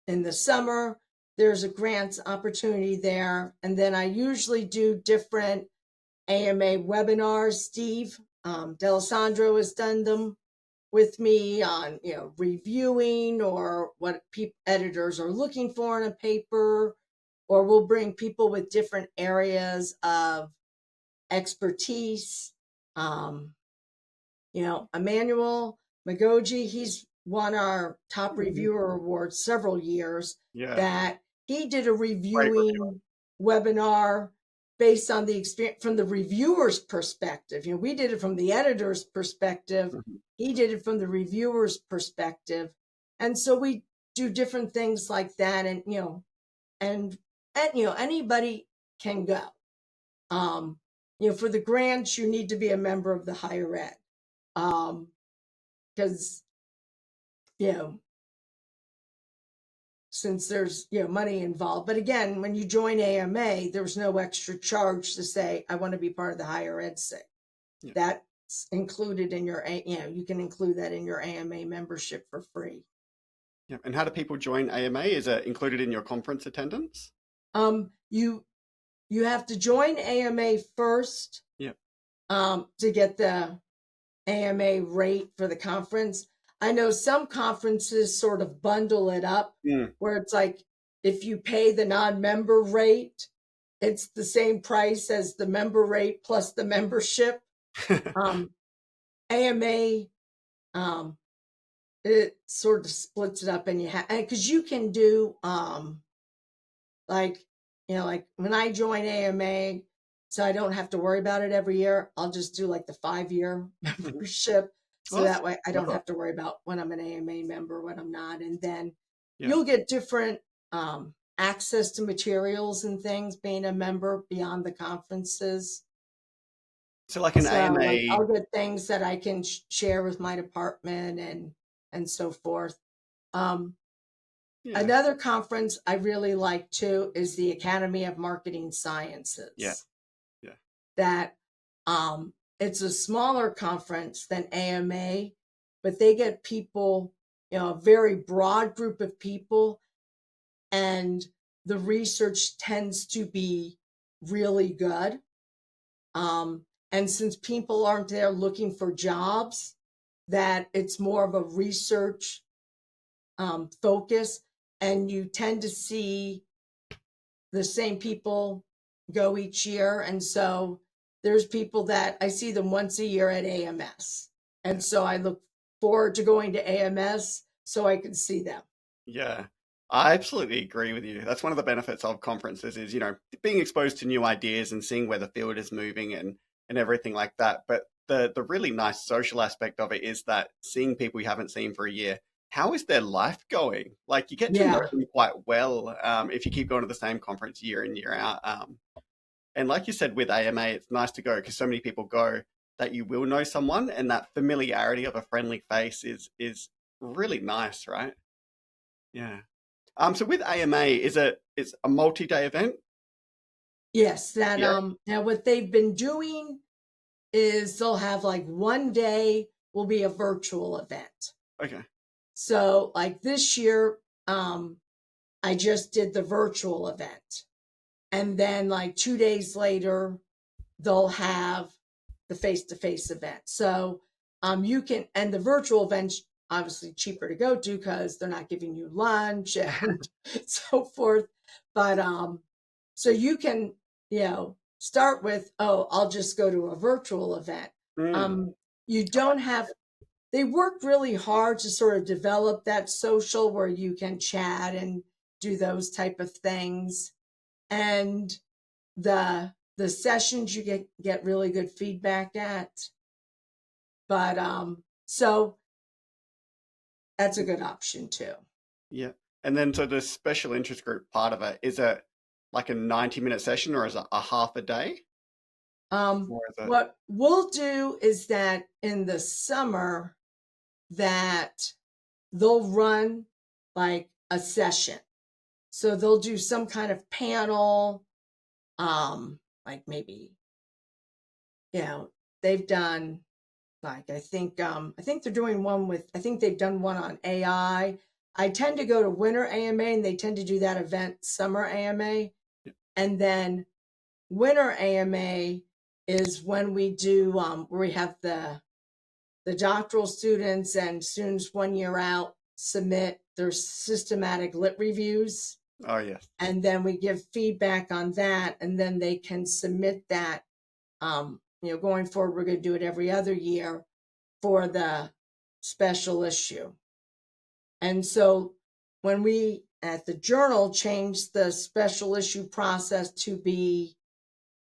in the summer, there's a grants opportunity there. And then I usually do different AMA webinars. Steve D'Alessandro has done them with me on, reviewing or what editors are looking for in a paper, or we'll bring people with different areas of expertise. Emmanuel Magoji, he's won our top reviewer award several years. Yeah. That he did a Great reviewing webinar based on the experience from the reviewer's perspective. We did it from the editor's perspective. He did it from the reviewer's perspective. And so we do different things like that. And, anybody can go. For the grants, you need to be a member of the higher ed. Because, since there's, money involved. But again, when you join AMA, there's no extra charge to say, I want to be part of the higher ed SIG. Yeah. That's included in your, you can include that in your AMA membership for free. Yeah. And how do people join AMA? Is it included in your conference attendance? You have to join AMA first. Yeah. To get the AMA rate for the conference. I know some conferences sort of bundle it up where it's like, if you pay the non-member rate, it's the same price as the member rate plus the membership. AMA, it sort of splits it up, and because you can do, like when I join AMA, so I don't have to worry about it every year. I'll just do like the 5-year membership. So that way I don't have to worry about when I'm an AMA member, when I'm not. And then you'll get different access to materials and things being a member beyond the conferences. So like an AMA. I'll get things that I can share with my department and so forth. Another conference I really like too is the Academy of Marketing Sciences. Yeah. That it's a smaller conference than AMA, but they get people, a very broad group of people, and the research tends to be really good. And since people aren't there looking for jobs, that it's more of a research focus, and you tend to see the same people go each year. And so there's people that I see them once a year at AMS. And so I look forward to going to AMS so I can see them. Yeah, I absolutely agree with you. That's one of the benefits of conferences is, being exposed to new ideas and seeing where the field is moving and everything like that. But the really nice social aspect of it is that seeing people you haven't seen for a year, how is their life going? Like you get to know them quite well if you keep going to the same conference year in, year out. And like you said, with AMA, it's nice to go because so many people go that you will know someone, and that familiarity of a friendly face is really nice, right? Yeah. So with AMA, it's a multi-day event? Yes, now what they've been doing is they'll have like one day will be a virtual event. Okay. So like this year, I just did the virtual event. And then like 2 days later, they'll have the face-to-face event. So you can, and the virtual event's obviously cheaper to go to because they're not giving you lunch and so forth. But so you can, start with, I'll just go to a virtual event. You don't have, they work really hard to sort of develop that social where you can chat and do those type of things. And the sessions you get really good feedback at. But so that's a good option too. Yeah. And then so the special interest group part of it, is it like a 90-minute session or is it a half a day? What we'll do is that in the summer that they'll run like a session. So they'll do some kind of panel, like maybe, they've done like I think they're doing one with, I think they've done one on AI. I tend to go to winter AMA, and they tend to do that event summer AMA. And then winter AMA is when we do where we have the doctoral students and students 1 year out submit their systematic lit reviews. Oh, yes. And then we give feedback on that, and then they can submit that. Going forward, we're going to do it every other year for the special issue. And so when we at the journal changed the special issue process to be,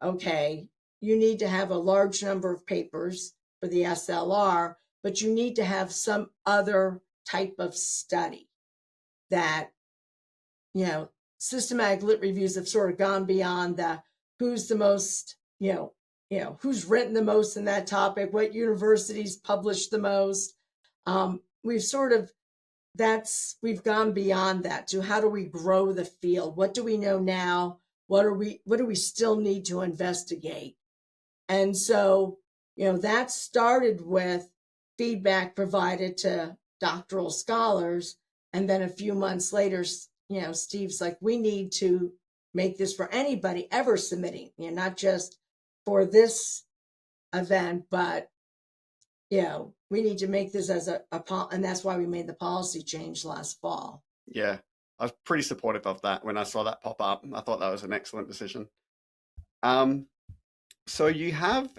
okay, you need to have a large number of papers for the SLR, but you need to have some other type of study that, systematic lit reviews have sort of gone beyond the who's the most, who's written the most in that topic, what universities publish the most. We've gone beyond that to how do we grow the field? What do we know now? What do we still need to investigate? And so, that started with feedback provided to doctoral scholars. And then a few months later, Steve's like, we need to make this for anybody ever submitting, not just for this event, but, we need to make this as and that's why we made the policy change last fall. Yeah, I was pretty supportive of that when I saw that pop up. I thought that was an excellent decision. So you have,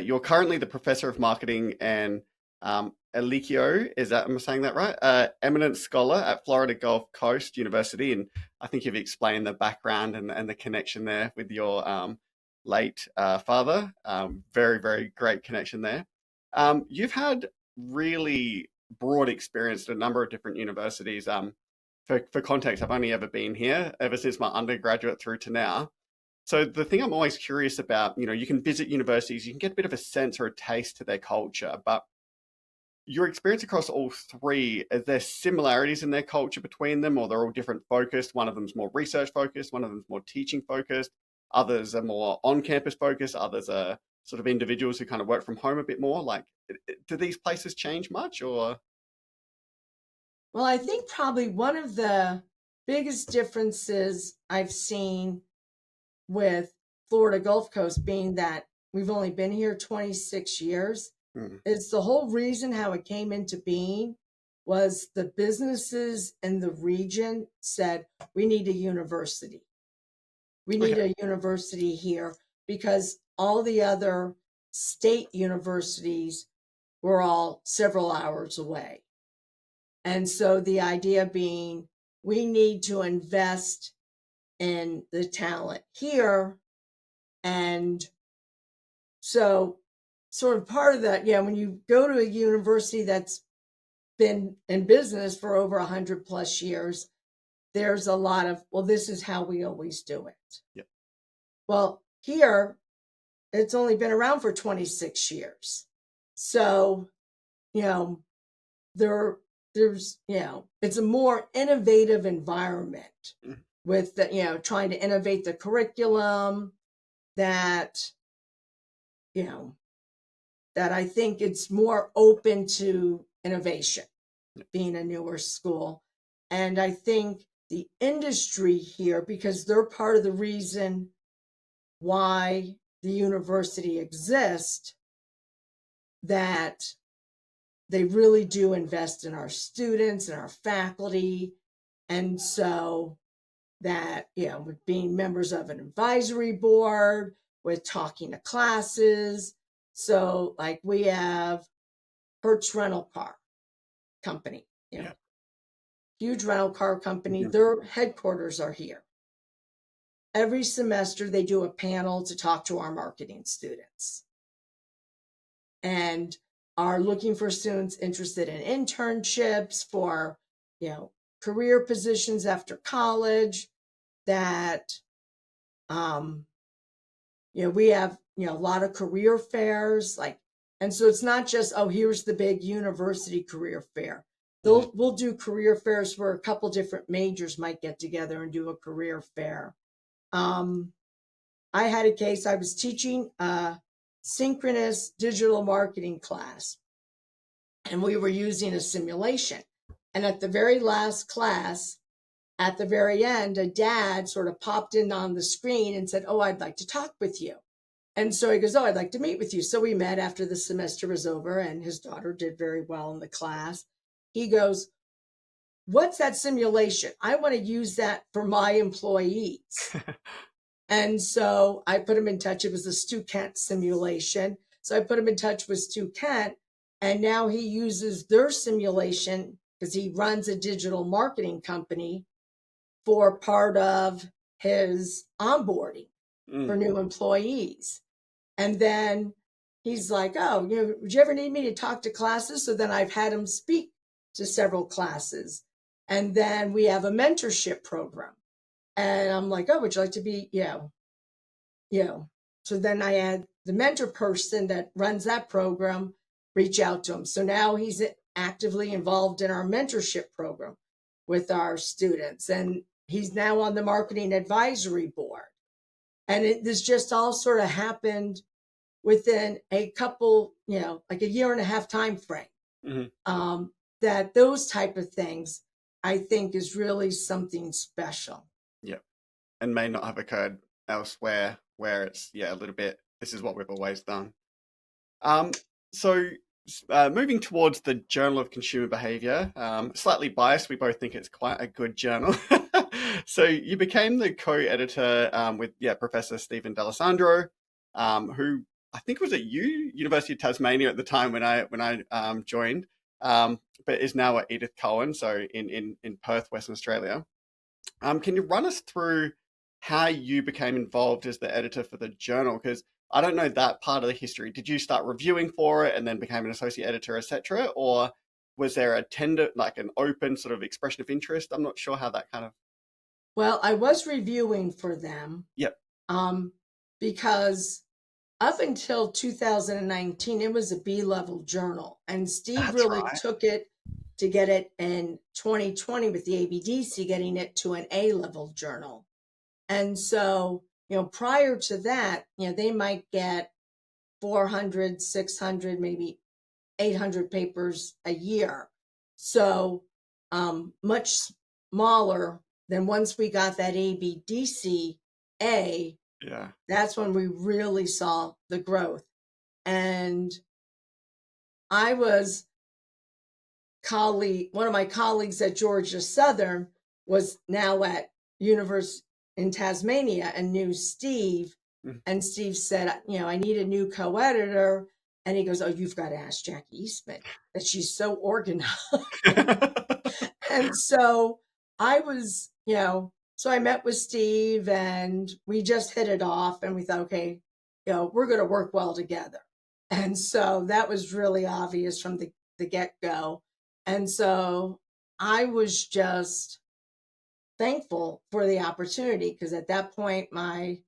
you're currently the Professor of Marketing and Elikio, am I saying that right? Eminent Scholar at Florida Gulf Coast University. And I think you've explained the background and the connection there with your late father. Very, very great connection there. You've had really broad experience at a number of different universities. For context, I've only ever been here ever since my undergraduate through to now. So the thing I'm always curious about, you can visit universities, you can get a bit of a sense or a taste to their culture, but your experience across all three, is there similarities in their culture between them, or they're all different focused? One of them's more research focused, one of them's more teaching focused, others are more on-campus focused, others are sort of individuals who kind of work from home a bit more. Like, do these places change much, or? Well, I think probably one of the biggest differences I've seen with Florida Gulf Coast being that we've only been here 26 years. It's the whole reason how it came into being was the businesses in the region said, we need a university. We need a university here, because all the other state universities were all several hours away. And so the idea being, we need to invest in the talent here. And so sort of part of that, when you go to a university that's been in business for over 100 plus years, there's a lot of, well, this is how we always do it. Yep. Well, here, it's only been around for 26 years. So, there's, it's a more innovative environment with the, trying to innovate the curriculum that, that I think it's more open to innovation, being a newer school. And I think the industry here, because they're part of the reason why the university exists, that they really do invest in our students and our faculty. And so that, with being members of an advisory board, with talking to classes. So like we have Hertz Rental Car Company, huge rental car company. Their headquarters are here. Every semester they do a panel to talk to our marketing students and are looking for students interested in internships for, career positions after college that, we have, a lot of career fairs, and so it's not just, here's the big university career fair. We'll do career fairs where a couple different majors might get together and do a career fair. I had a case, I was teaching a synchronous digital marketing class, and we were using a simulation. And at the very last class, at the very end, a dad sort of popped in on the screen and said, "Oh, I'd like to talk with you." And so he goes, "Oh, I'd like to meet with you." So we met after the semester was over, and his daughter did very well in the class. He goes, "What's that simulation? I want to use that for my employees." And so I put him in touch. It was the Stu Kent simulation. So I put him in touch with Stu Kent, and now he uses their simulation because he runs a digital marketing company for part of his onboarding for new employees. And then he's like, "Oh, would you ever need me to talk to classes?" So then I've had him speak to several classes. And then we have a mentorship program. And I'm like, "Oh, would you like to be, So then I had the mentor person that runs that program reach out to him. So now he's actively involved in our mentorship program with our students. And he's now on the marketing advisory board. And this just all sort of happened within a couple, like a year and a half time frame. That those type of things, I think, is really something special. Yeah. And may not have occurred elsewhere where it's, a little bit, this is what we've always done. So moving towards the Journal of Consumer Behaviour, slightly biased, we both think it's quite a good journal. So you became the co-editor with Professor Stephen D'Alessandro, who I think was at University of Tasmania at the time when I joined, but is now at Edith Cowan, so in Perth, Western Australia. Can you run us through how you became involved as the editor for the journal? Because I don't know that part of the history. Did you start reviewing for it and then became an associate editor, etc., or was there a tender, like an open sort of expression of interest? I'm not sure how that kind of. Well, I was reviewing for them. Yep. Because up until 2019, it was a B-level journal, and Steve That's really right. took it to get it in 2020 with the ABDC, getting it to an A-level journal. And so, prior to that, they might get 400, 600, maybe 800 papers a year. So much smaller than once we got that ABDC A, that's when we really saw the growth. And I was one of my colleagues at Georgia Southern was now at University in Tasmania and knew Steve. And Steve said, "I need a new co-editor." And he goes, "Oh, you've got to ask Jackie Eastman, that she's so organized." And so I was, so I met with Steve and we just hit it off, and we thought, okay, we're going to work well together. And so that was really obvious from the get-go. And so I was just thankful for the opportunity, because at that point, my,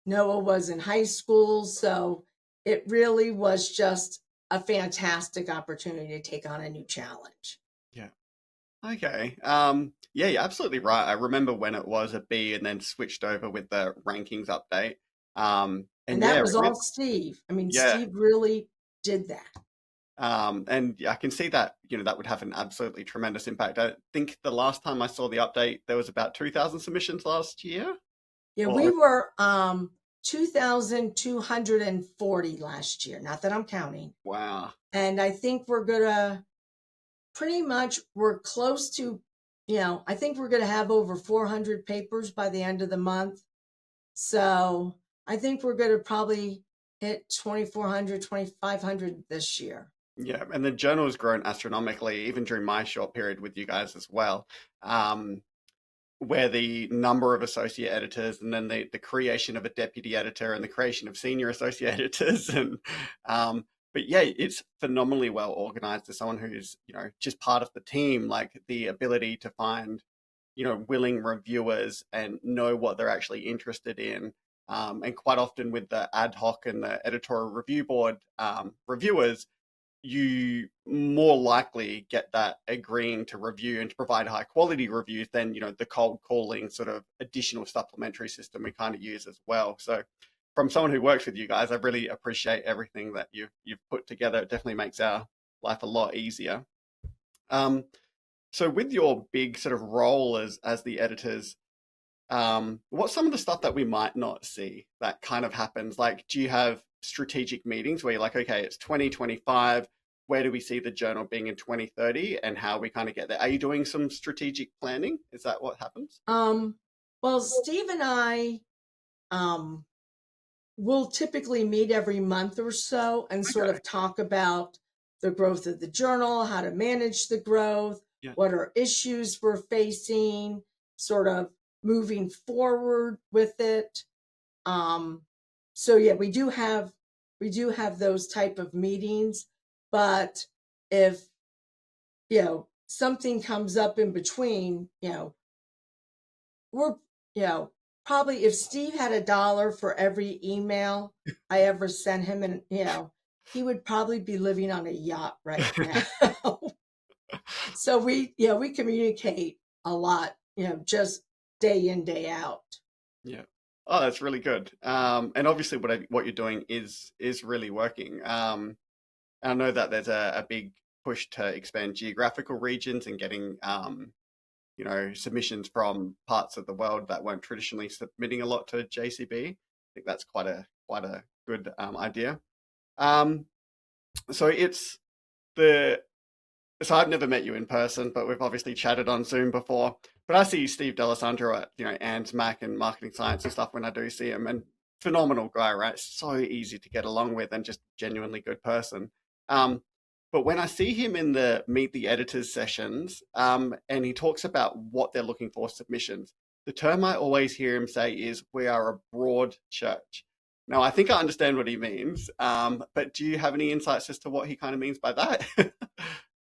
Noah was in high school. So it really was just a fantastic opportunity to take on a new challenge. Yeah. Okay. Yeah, you're absolutely right. I remember when it was a B and then switched over with the rankings update. And that was all Steve. I mean, Steve really did that. And I can see that, that would have an absolutely tremendous impact. I think the last time I saw the update, there was about 2,000 submissions last year. Yeah, we were 2,240 last year. Not that I'm counting. Wow. And I think we're close to, I think we're going to have over 400 papers by the end of the month. So I think we're going to probably hit 2,400, 2,500 this year. Yeah, and the journal has grown astronomically, even during my short period with you guys as well, where the number of associate editors and then the creation of a deputy editor and the creation of senior associate editors. And but yeah, it's phenomenally well organized as someone who's, just part of the team, like the ability to find, willing reviewers and know what they're actually interested in. And quite often with the ad hoc and the editorial review board reviewers, you more likely get that agreeing to review and to provide high quality reviews than, the cold calling sort of additional supplementary system we kind of use as well. So from someone who works with you guys, I really appreciate everything that you've put together. It definitely makes our life a lot easier. So with your big sort of role as the editors, what's some of the stuff that we might not see that kind of happens? Like, do you have strategic meetings where you're like, okay, it's 2025, where do we see the journal being in 2030 and how we kind of get there? Are you doing some strategic planning? Is that what happens? Well, Steve and I will typically meet every month or so and sort of talk about the growth of the journal, how to manage the growth, what are issues we're facing, sort of moving forward with it. So yeah, we do have those type of meetings, but if something comes up in between, we're probably, if Steve had $1 for every email I ever sent him, and he would probably be living on a yacht right now. So we communicate a lot, just day in, day out. Yeah. Oh, that's really good. And obviously what you're doing is really working. And I know that there's a big push to expand geographical regions and getting submissions from parts of the world that weren't traditionally submitting a lot to JCB. I think that's quite a good idea. So I've never met you in person, but we've obviously chatted on Zoom before. But I see Steve D'Alessandro at Ann's Mac and Marketing Science and stuff when I do see him, and phenomenal guy, right? So easy to get along with and just genuinely good person. But when I see him in the Meet the Editors sessions, and he talks about what they're looking for submissions, the term I always hear him say is, we are a broad church. Now, I think I understand what he means, but do you have any insights as to what he kind of means by that?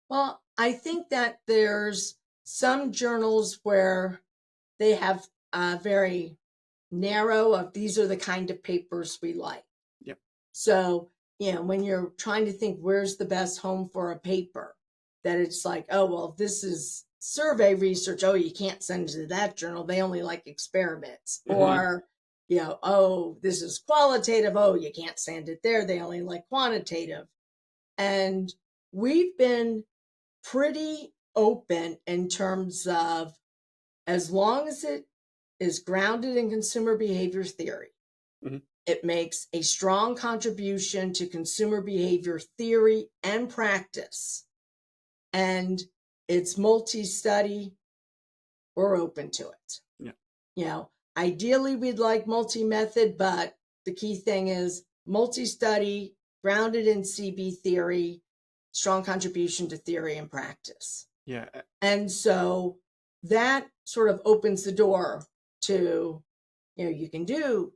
Well, I think that there's some journals where they have very narrow of, these are the kind of papers we like. Yep. So, when you're trying to think where's the best home for a paper, that it's like, oh, well, this is survey research. Oh, you can't send it to that journal. They only like experiments. Mm-hmm. Or, oh, this is qualitative. Oh, you can't send it there. They only like quantitative. And we've been pretty open in terms of, as long as it is grounded in consumer behavior theory, mm-hmm. it makes a strong contribution to consumer behavior theory and practice, and it's multi-study, we're open to it. Yeah. Ideally we'd like multi-method, but the key thing is multi-study, grounded in CB theory, strong contribution to theory and practice. Yeah. And so that sort of opens the door to, you can do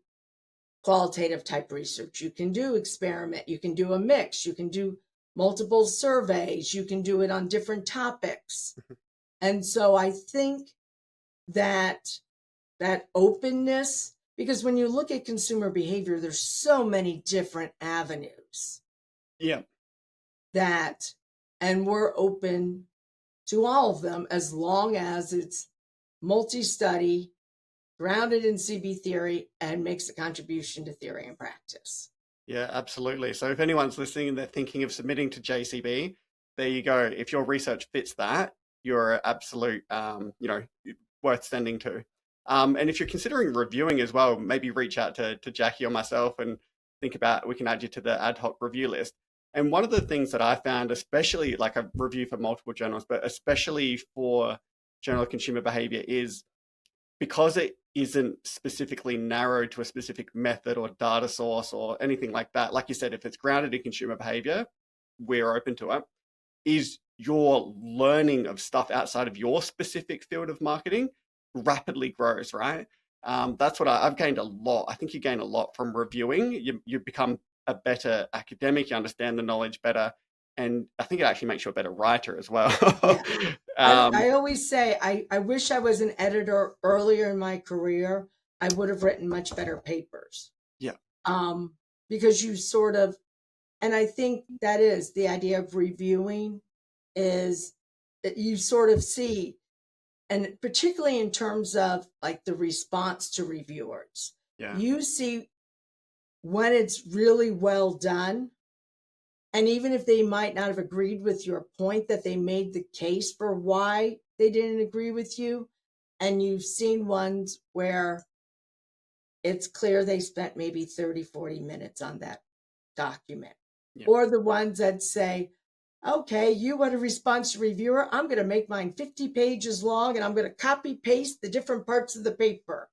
qualitative type research, you can do experiment, you can do a mix, you can do multiple surveys, you can do it on different topics. And so I think that openness, because when you look at consumer behavior, there's so many different avenues. Yeah. And we're open to all of them as long as it's multi-study, grounded in CB theory, and makes a contribution to theory and practice. Yeah, absolutely. So if anyone's listening and they're thinking of submitting to JCB, there you go. If your research fits that, you're absolute, worth sending to. And if you're considering reviewing as well, maybe reach out to Jackie or myself and think about, we can add you to the ad hoc review list. And one of the things that I found, especially like a review for multiple journals, but especially for Journal of Consumer Behaviour, is because it isn't specifically narrowed to a specific method or data source or anything like that. Like you said, if it's grounded in consumer behaviour, we're open to it. Is your learning of stuff outside of your specific field of marketing rapidly grows, right? That's what I've gained a lot. I think you gain a lot from reviewing. You become a better academic, you understand the knowledge better, and I think it actually makes you a better writer as well. Yeah. I always say, I wish I was an editor earlier in my career. I would have written much better papers. Yeah. Because you sort of, and I think that is the idea of reviewing, is that you sort of see, and particularly in terms of like the response to reviewers, you see when it's really well done, and even if they might not have agreed with your point, that they made the case for why they didn't agree with you, and you've seen ones where it's clear they spent maybe 30, 40 minutes on that document. Yeah. Or the ones that say, okay, you want a response to reviewer? I'm going to make mine 50 pages long and I'm going to copy paste the different parts of the paper.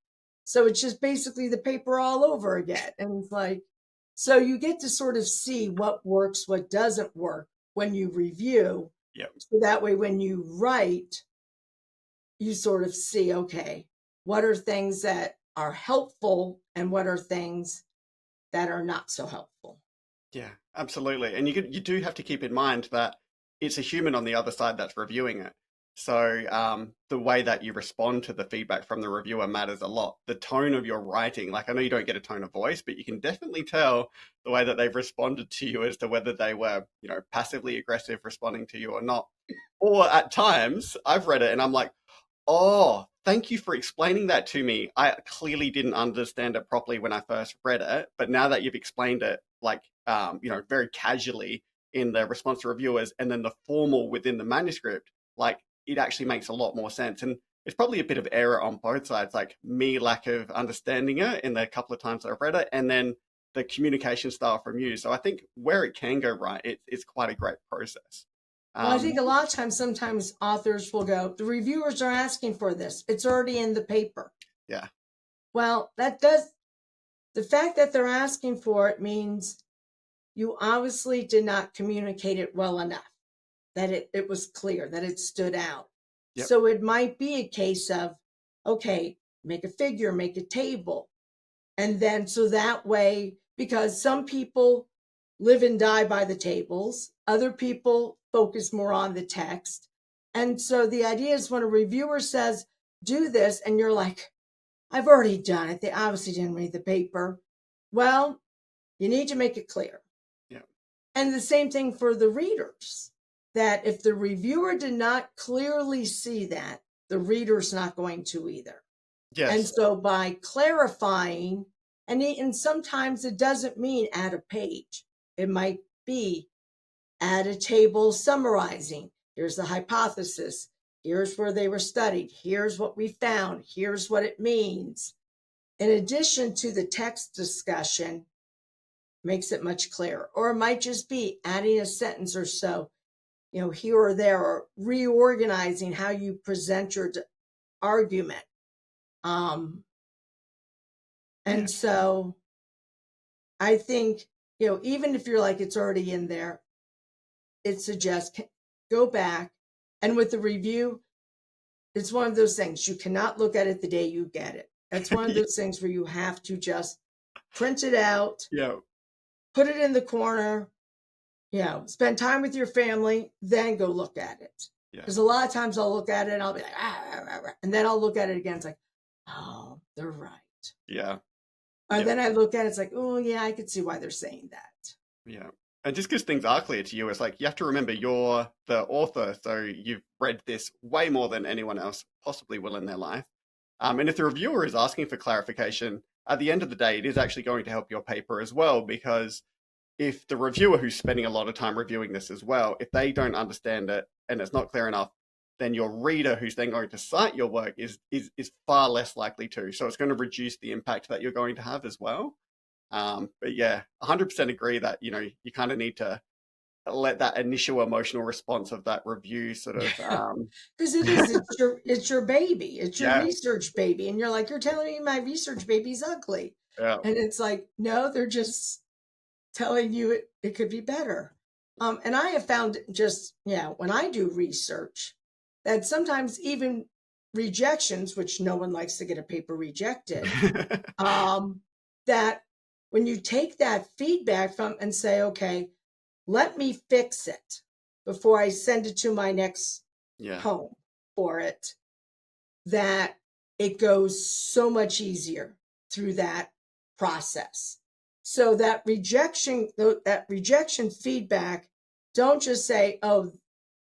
So it's just basically the paper all over again. And it's like, so you get to sort of see what works, what doesn't work when you review. Yeah. So that way, when you write, you sort of see, okay, what are things that are helpful and what are things that are not so helpful. Yeah, absolutely. And you do have to keep in mind that it's a human on the other side that's reviewing it. So the way that you respond to the feedback from the reviewer matters a lot. The tone of your writing, like I know you don't get a tone of voice, but you can definitely tell the way that they've responded to you as to whether they were, passively aggressive responding to you or not. Or at times I've read it and I'm like, oh, thank you for explaining that to me. I clearly didn't understand it properly when I first read it, but now that you've explained it, like, very casually in the response to reviewers and then the formal within the manuscript, like, it actually makes a lot more sense. And it's probably a bit of error on both sides, like me lack of understanding it in the couple of times I've read it, and then the communication style from you. So I think where it can go right, it's quite a great process. Well, I think a lot of times, sometimes authors will go, the reviewers are asking for this. It's already in the paper. Yeah. Well, the fact that they're asking for it means you obviously did not communicate it well enough, that it was clear, that it stood out. Yep. So it might be a case of, okay, make a figure, make a table. And then so that way, because some people live and die by the tables, other people focus more on the text. And so the idea is when a reviewer says, do this, and you're like, I've already done it. They obviously didn't read the paper. Well, you need to make it clear. Yeah. And the same thing for the readers, that if the reviewer did not clearly see that, the reader's not going to either. Yes. And so by clarifying, and sometimes it doesn't mean add a page. It might be add a table summarizing. Here's the hypothesis. Here's where they were studied. Here's what we found. Here's what it means. In addition to the text discussion, makes it much clearer. Or it might just be adding a sentence or so, here or there, or reorganizing how you present your argument. And so I think, even if you're like, it's already in there, it suggests go back. And with the review, it's one of those things, you cannot look at it the day you get it. That's one of those things where you have to just print it out, put it in the corner, spend time with your family, then go look at it. Because a lot of times I'll look at it and I'll be like, and then I'll look at it again. It's like, oh, they're right. Yeah. And then I look at it, it's like, oh, yeah, I could see why they're saying that. Yeah. And just because things are clear to you, it's like you have to remember you're the author, so you've read this way more than anyone else possibly will in their life. And if the reviewer is asking for clarification, at the end of the day, it is actually going to help your paper as well, because if the reviewer who's spending a lot of time reviewing this as well, if they don't understand it and it's not clear enough, then your reader who's then going to cite your work is far less likely to. So it's going to reduce the impact that you're going to have as well. But yeah, 100% agree that, you kind of need to let that initial emotional response of that review sort of... Because it's your baby. It's your research baby. And you're like, you're telling me my research baby's ugly. Yeah. And it's like, no, they're just telling you it could be better. And I have found when I do research, that sometimes even rejections, which no one likes to get a paper rejected, that when you take that feedback from and say, okay, let me fix it before I send it to my next home for it, that it goes so much easier through that process. So that rejection feedback, don't just say, oh,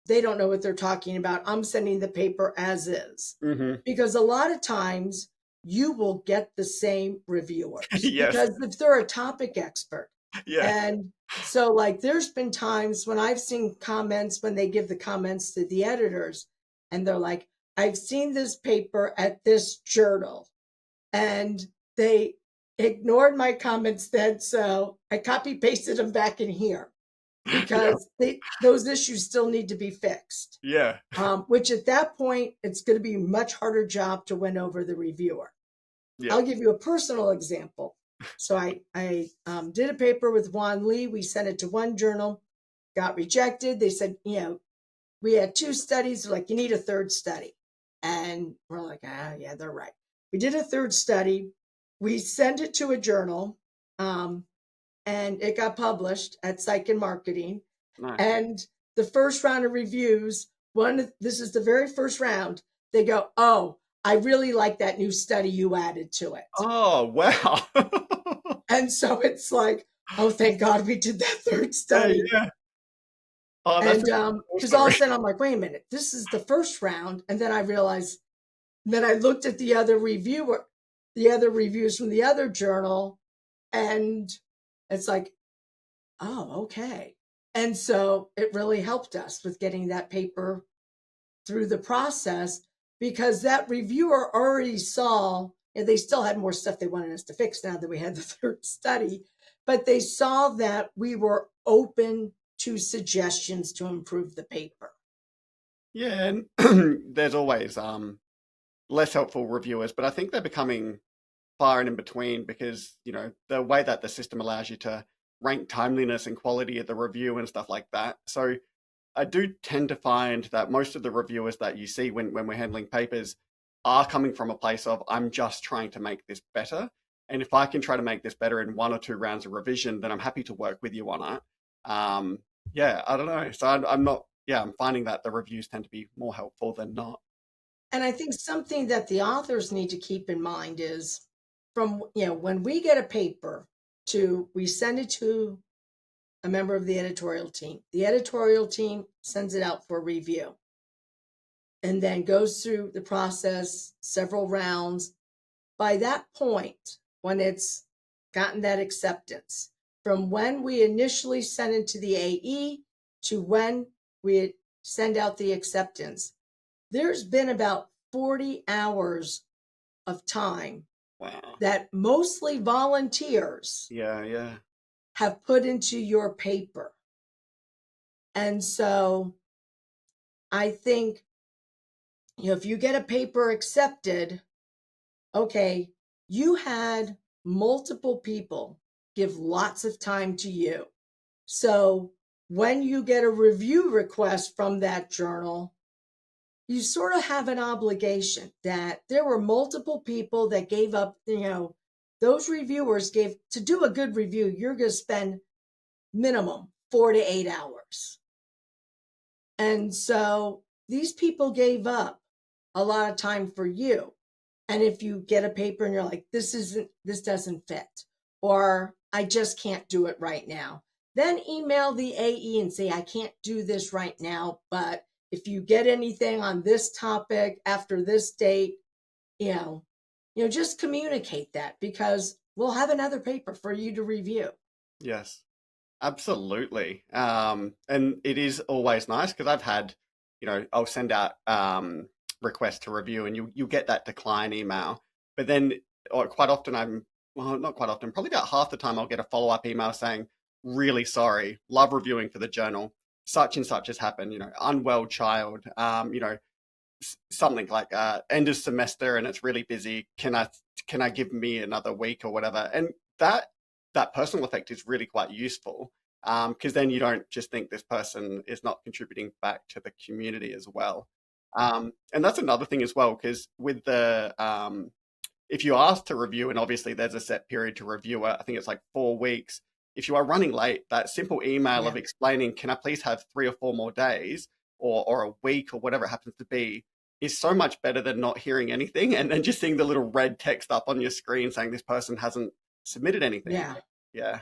they don't know what they're talking about, I'm sending the paper as is. Mm-hmm. Because a lot of times you will get the same reviewers. Yes. Because if they're a topic expert. Yeah. And so like there's been times when I've seen comments when they give the comments to the editors and they're like, I've seen this paper at this journal, and they ignored my comments then. So I copy pasted them back in here because those issues still need to be fixed. Yeah. Which at that point, it's going to be a much harder job to win over the reviewer. Yeah. I'll give you a personal example. So I did a paper with Juan Lee. We sent it to one journal, got rejected. They said, we had 2 studies. They're like, you need a 3rd study. And we're like, yeah, they're right. We did a 3rd study. We sent it to a journal, and it got published at Psych and Marketing. Nice. And the first round of reviews, this is the very first round, they go, oh, I really like that new study you added to it. Oh, wow. And so it's like, oh, thank God we did that 3rd study. Yeah. Oh, that's And because all of a sudden I'm like, wait a minute, this is the first round. And then I realized, then I looked at the other reviews from the other journal, and it's like, oh, okay. And so it really helped us with getting that paper through the process, because that reviewer already saw, and they still had more stuff they wanted us to fix now that we had the 3rd study, but they saw that we were open to suggestions to improve the paper. Yeah, and there's always less helpful reviewers, but I think they're becoming far and in between, because the way that the system allows you to rank timeliness and quality of the review and stuff like that. So I do tend to find that most of the reviewers that you see when we're handling papers are coming from a place of, I'm just trying to make this better. And if I can try to make this better in 1 or 2 rounds of revision, then I'm happy to work with you on it. I don't know. So I'm finding that the reviews tend to be more helpful than not. And I think something that the authors need to keep in mind is, from, when we get a paper we send it to a member of the editorial team. The editorial team sends it out for review and then goes through the process, several rounds. By that point, when it's gotten that acceptance, from when we initially send it to the AE to when we send out the acceptance, there's been about 40 hours of time. Wow. That mostly volunteers have put into your paper. And so I think, if you get a paper accepted, okay, you had multiple people give lots of time to you. So when you get a review request from that journal, you sort of have an obligation that there were multiple people that gave up, those reviewers to do a good review, you're going to spend minimum 4 to 8 hours. And so these people gave up a lot of time for you. And if you get a paper and you're like, this doesn't fit, or I just can't do it right now, then email the AE and say, I can't do this right now, but if you get anything on this topic after this date, just communicate that, because we'll have another paper for you to review. Yes, absolutely. And it is always nice, because I've had, I'll send out requests to review, and you get that decline email. But then quite often not quite often, probably about half the time I'll get a follow-up email saying, really sorry, love reviewing for the journal. Such and such has happened, unwell child, something like end of semester and it's really busy. Can I give me another week or whatever? And that personal effect is really quite useful, because then you don't just think this person is not contributing back to the community as well. And that's another thing as well, because with the if you ask to review, and obviously there's a set period to review it, I think it's like 4 weeks. If you are running late, that simple email of explaining, can I please have 3 or 4 more days or a week or whatever it happens to be, is so much better than not hearing anything and then just seeing the little red text up on your screen saying this person hasn't submitted anything. Yeah.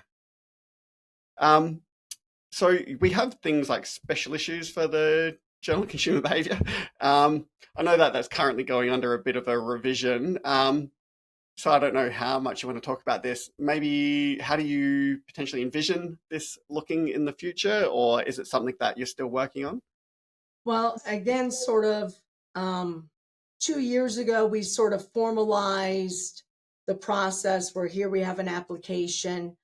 So we have things like special issues for the Journal of Consumer Behaviour. I know that that's currently going under a bit of a revision. So I don't know how much you want to talk about this. Maybe how do you potentially envision this looking in the future, or is it something that you're still working on? Well, again, sort of 2 years ago, we sort of formalized the process where here we have an application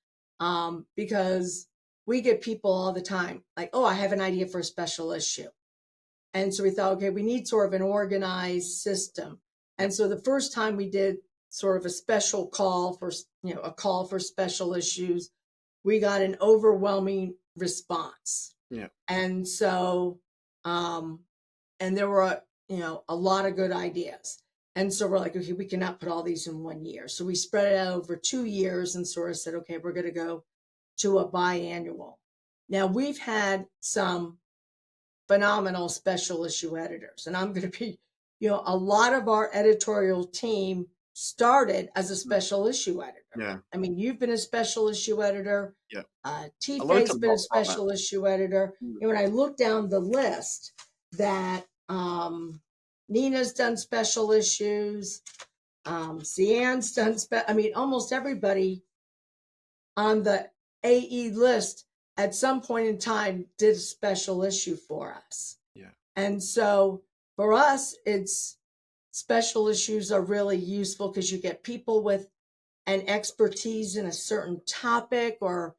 because we get people all the time like, oh, I have an idea for a special issue. And so we thought, okay, we need sort of an organized system. And so the first time we did sort of a special call for, a call for special issues, we got an overwhelming response. Yeah. And so, and there were, a lot of good ideas. And so we're like, okay, we cannot put all these in 1 year. So we spread it out over 2 years and sort of said, okay, we're going to go to a biannual. Now we've had some phenomenal special issue editors, and I'm going to be, a lot of our editorial team started as a special issue editor. Yeah. I mean, you've been a special issue editor. Yeah. T-Faye's been a special issue editor. When I look down the list that Nina's done special issues, Cian's done, almost everybody on the AE list at some point in time did a special issue for us. Yeah. And so for us, it's special issues are really useful because you get people with an expertise in a certain topic or,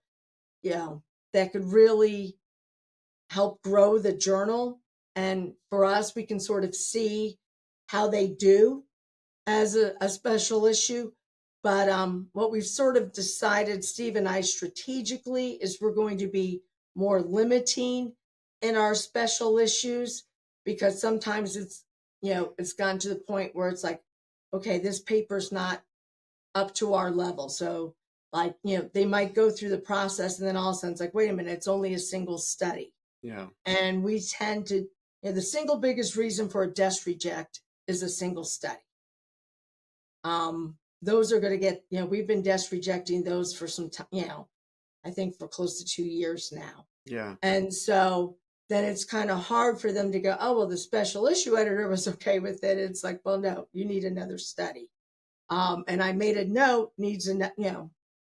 that could really help grow the journal. And for us, we can sort of see how they do as a special issue. But what we've sort of decided, Steve and I, strategically, is we're going to be more limiting in our special issues because sometimes it's, it's gotten to the point where it's like, okay, this paper's not up to our level. So like, they might go through the process and then all of a sudden it's like, wait a minute, it's only a single study. Yeah. And we tend to, the single biggest reason for a desk reject is a single study. Those are going to get, we've been desk rejecting those for some time, I think for close to 2 years now. Yeah. And so then it's kind of hard for them to go, oh, well, the special issue editor was okay with it. It's like, well, no, you need another study. And I made a note, may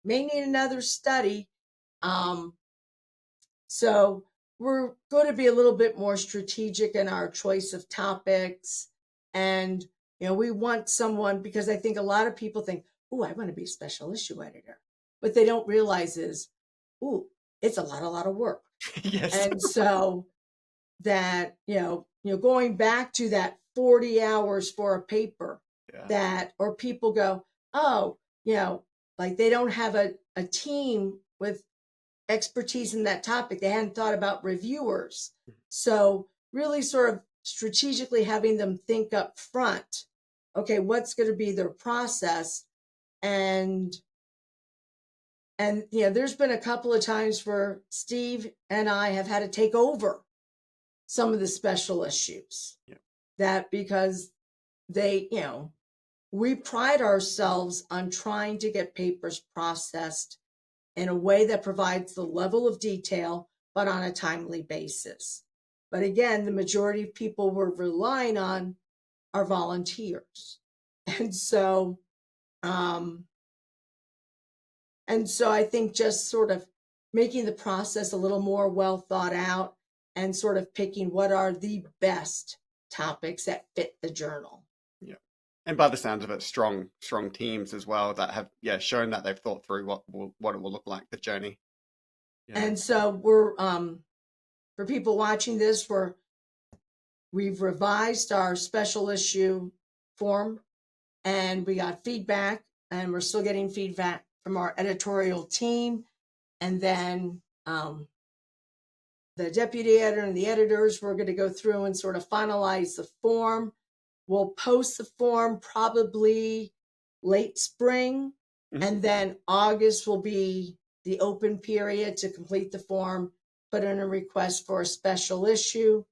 need another study. So we're going to be a little bit more strategic in our choice of topics. And, we want someone, because I think a lot of people think, oh, I want to be a special issue editor. What they don't realize is, oh, it's a lot of work. Yes. And so that, going back to that 40 hours for a paper or people go, oh, like they don't have a team with expertise in that topic. They hadn't thought about reviewers. So really sort of strategically having them think up front, okay, what's going to be their process? And there's been a couple of times where Steve and I have had to take over some of the special issues that because they, we pride ourselves on trying to get papers processed in a way that provides the level of detail, but on a timely basis. But again, the majority of people we're relying on are volunteers. And so I think just sort of making the process a little more well thought out and sort of picking what are the best topics that fit the journal. Yeah. And by the sounds of it, strong teams as well that have, shown that they've thought through what it will look like, the journey. Yeah. And so we're, for people watching this, we've revised our special issue form and we got feedback and we're still getting feedback from our editorial team. And then the deputy editor and the editors, we're going to go through and sort of finalize the form. We'll post the form probably late spring. Mm-hmm. And then August will be the open period to complete the form, put in a request for a special issue.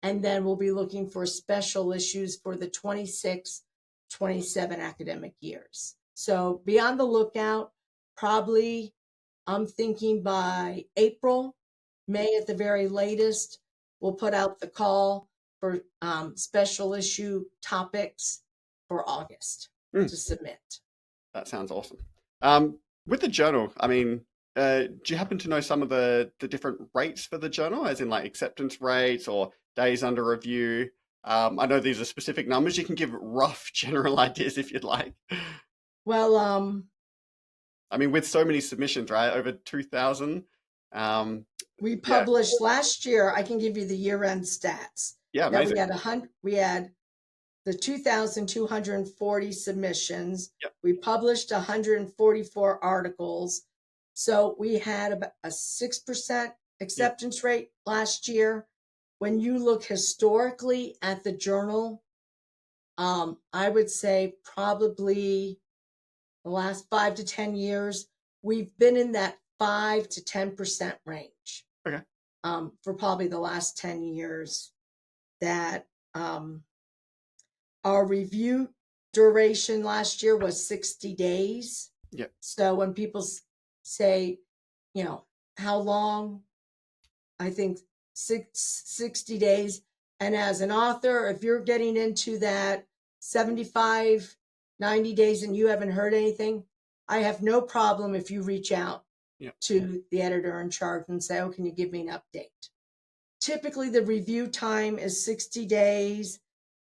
And then we'll be looking for special issues for the 26-27 academic years. So be on the lookout. Probably, I'm thinking by April, May at the very latest, we'll put out the call for special issue topics for August to submit. That sounds awesome. With the journal, I mean, do you happen to know some of the different rates for the journal, as in like acceptance rates or days under review? I know these are specific numbers. You can give rough general ideas if you'd like. Well, I mean, with so many submissions, right? Over 2,000. we Yeah, published last year. I can give you the year-end stats. yeah, That amazing. we had the 2,240 submissions. Yep. We published 144 articles. So we had about a 6% acceptance rate last year. When you look historically at the journal, I would say probably the last 5 to 10 years, we've been in that 5 to 10% range. Okay. For probably the last 10 years. That our review duration last year was 60 days. Yep. So when people say, how long, I think 60 days. And as an author, if you're getting into that 75, 90 days and you haven't heard anything, I have no problem if you reach out to the editor in charge and say, oh, can you give me an update? Typically, the review time is 60 days.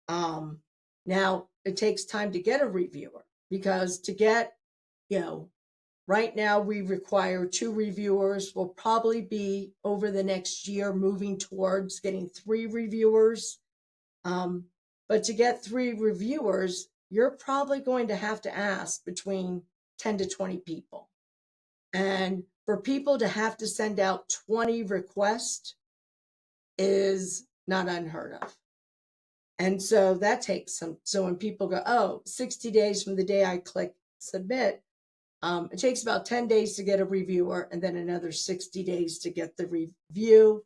Now, it takes time to get a reviewer because to get, right now we require 2 reviewers. We'll probably be over the next year moving towards getting 3 reviewers. But to get 3 reviewers, you're probably going to have to ask between 10 to 20 people. And for people to have to send out 20 requests is not unheard of. And so that takes some. So when people go, 60 days from the day I click submit, it takes about 10 days to get a reviewer and then another 60 days to get the review.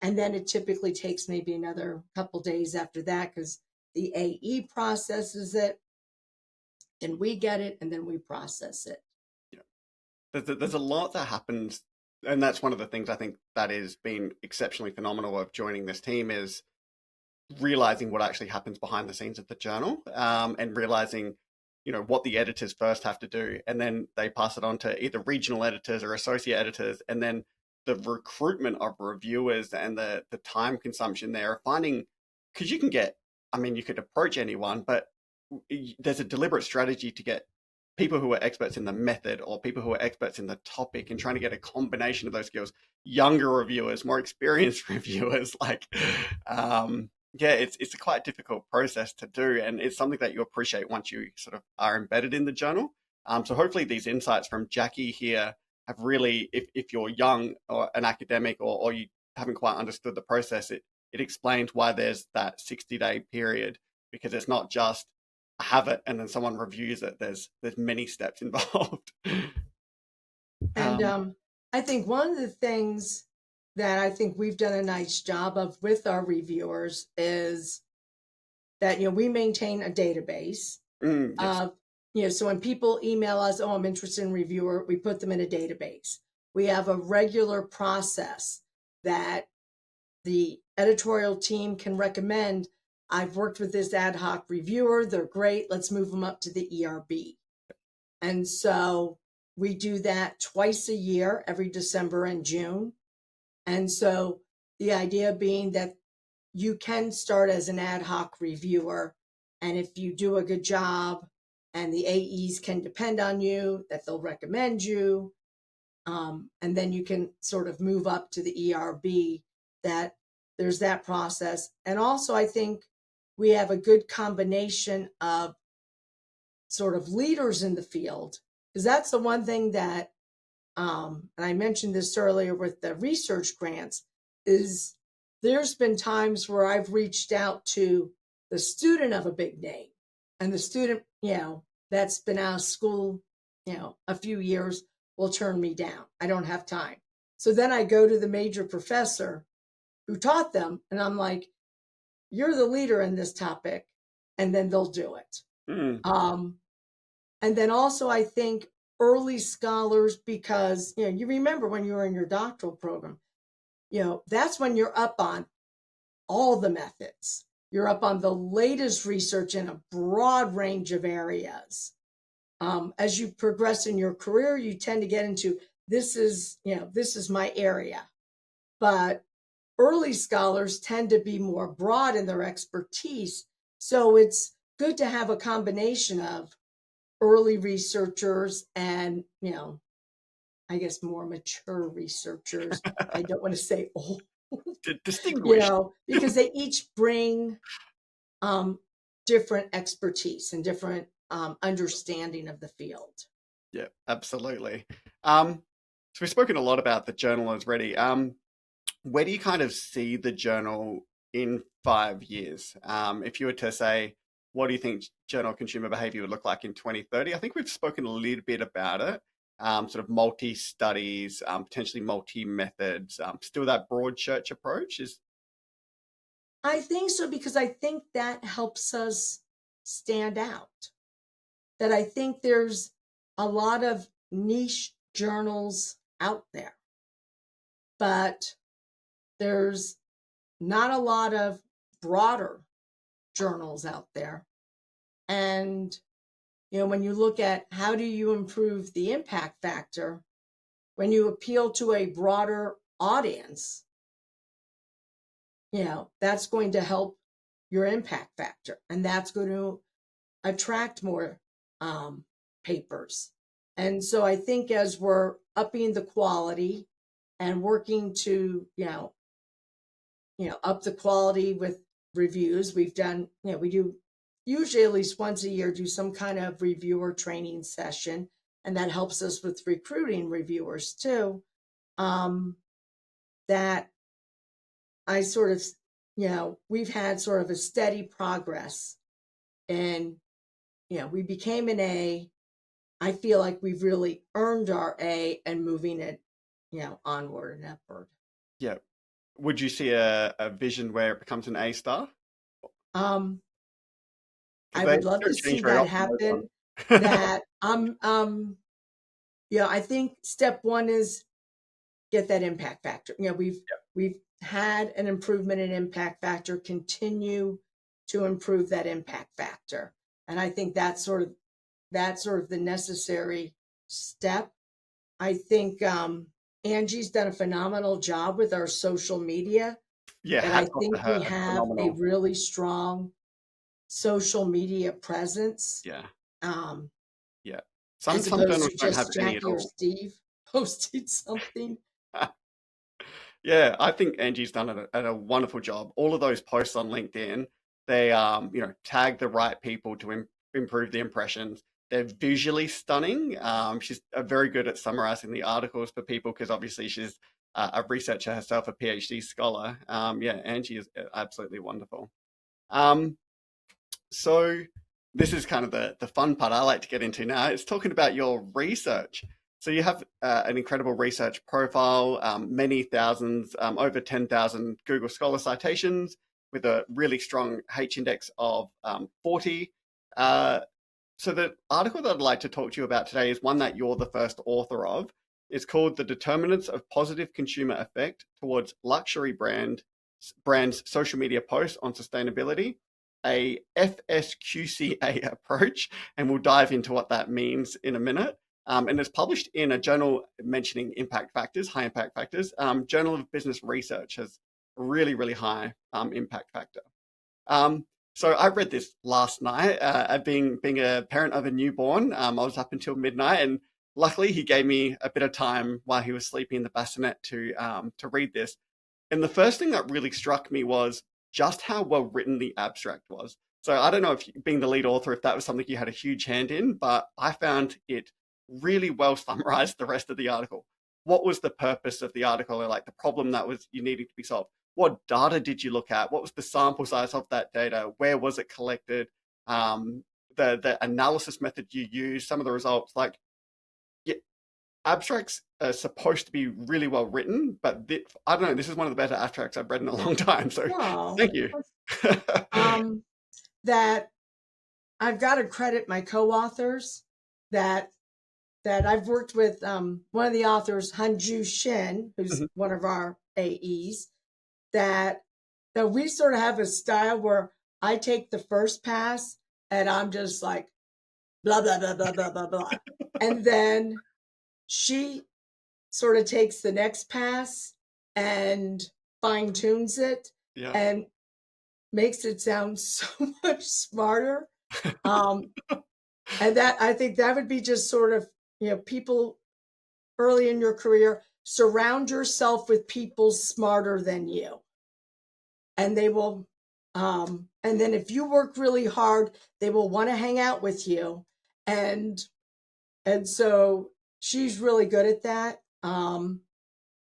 And then it typically takes maybe another couple days after that because the AE processes it and we get it and then we process it. Yeah. There's a lot that happens. And that's one of the things I think that has been exceptionally phenomenal of joining this team is realizing what actually happens behind the scenes of the journal, and realizing, what the editors first have to do. And then they pass it on to either regional editors or associate editors. And then the recruitment of reviewers and the time consumption there, finding, because you can get, you could approach anyone, but there's a deliberate strategy to get people who are experts in the method or people who are experts in the topic and trying to get a combination of those skills, younger reviewers, more experienced reviewers, it's a quite difficult process to do. And it's something that you appreciate once you sort of are embedded in the journal. So hopefully these insights from Jackie here have really, if you're young or an academic or you haven't quite understood the process, it explains why there's that 60-day period, because it's not just have it and then someone reviews it. There's many steps involved. And I think one of the things that I think we've done a nice job of with our reviewers is that we maintain a database of so when people email us, I'm interested in a reviewer, we put them in a database. We have a regular process that the editorial team can recommend. I've worked with this ad hoc reviewer. They're great. Let's move them up to the ERB. And so we do that twice a year, every December and June. And so the idea being that you can start as an ad hoc reviewer. And if you do a good job and the AEs can depend on you, that they'll recommend you. And then you can sort of move up to the ERB, that there's that process. And also, I think we have a good combination of sort of leaders in the field, because that's the one thing that, and I mentioned this earlier with the research grants, is there's been times where I've reached out to the student of a big name, and the student, that's been out of school, a few years, will turn me down. I don't have time. So then I go to the major professor who taught them, and I'm like, you're the leader in this topic, and then they'll do it. And then also I think early scholars, because, you remember when you were in your doctoral program, that's when you're up on all the methods. You're up on the latest research in a broad range of areas. as you progress in your career, you tend to get into this is my area. But early scholars tend to be more broad in their expertise. So it's good to have a combination of early researchers and, I guess more mature researchers. I don't want to say old, Distinguished. because they each bring different expertise and different understanding of the field. Yeah, absolutely. So we've spoken a lot about the journal already. Where do you kind of see the journal in 5 years? If you were to say, what do you think Journal of Consumer Behaviour would look like in 2030? I think we've spoken a little bit about it, sort of multi-studies, potentially multi-methods, still that broad church approach is. I think so, because I think that helps us stand out. That I think there's a lot of niche journals out there, but there's not a lot of broader journals out there. And, when you look at how do you improve the impact factor, when you appeal to a broader audience, that's going to help your impact factor, and that's going to attract more papers. And so I think as we're upping the quality and working to, up the quality with reviews, we've done, we do usually at least once a year do some kind of reviewer training session, and that helps us with recruiting reviewers too. That I sort of, we've had sort of a steady progress, and, we became an A. I feel like we've really earned our A and moving it, onward and upward. Yeah. Would you see a vision where it becomes an A star? I would love to see that happen. That I think step one is get that impact factor. We've had an improvement in impact factor, continue to improve that impact factor. And I think that's sort of the necessary step. I think Angie's done a phenomenal job with our social media. Yeah, and I think we have phenomenal. a really strong social media presence. Yeah. Yeah. Some as opposed journals to don't have just any Jackie at or all. Steve posting something. Yeah, I think Angie's done a wonderful job. All of those posts on LinkedIn, they tag the right people to improve the impressions. They're visually stunning. She's very good at summarizing the articles for people because obviously she's a researcher herself, a PhD scholar. Angie is absolutely wonderful. So this is kind of the fun part I like to get into now. It's talking about your research. So you have an incredible research profile, many thousands, over 10,000 Google Scholar citations with a really strong H-index of 40. So the article that I'd like to talk to you about today is one that you're the first author of. It's called The Determinants of Positive Consumer Effect Towards Luxury Brands' Social Media Posts on Sustainability, a FSQCA approach, and we'll dive into what that means in a minute. And it's published in a journal mentioning impact factors, high impact factors. Journal of Business Research has a really, really high impact factor. So I read this last night. Being a parent of a newborn, I was up until midnight, and luckily he gave me a bit of time while he was sleeping in the bassinet to read this. And the first thing that really struck me was just how well written the abstract was. So I don't know if being the lead author, if that was something you had a huge hand in, but I found it really well summarized the rest of the article. What was the purpose of the article, or like the problem that was you needed to be solved? What data did you look at? What was the sample size of that data? Where was it collected? The analysis method you used, some of the results. Abstracts are supposed to be really well written, but I don't know. This is one of the better abstracts I've read in a long time. So thank you. That I've got to credit my co-authors that I've worked with. One of the authors, Hanju Shin, who's one of our AEs, that we sort of have a style where I take the first pass and I'm just like blah, blah, blah, blah, blah, blah, blah. And then she sort of takes the next pass and fine tunes it Yeah. and makes it sound so much smarter. And that, I think that would be just sort of, people early in your career, surround yourself with people smarter than you. And they will, and then if you work really hard, they will want to hang out with you. And so she's really good at that. And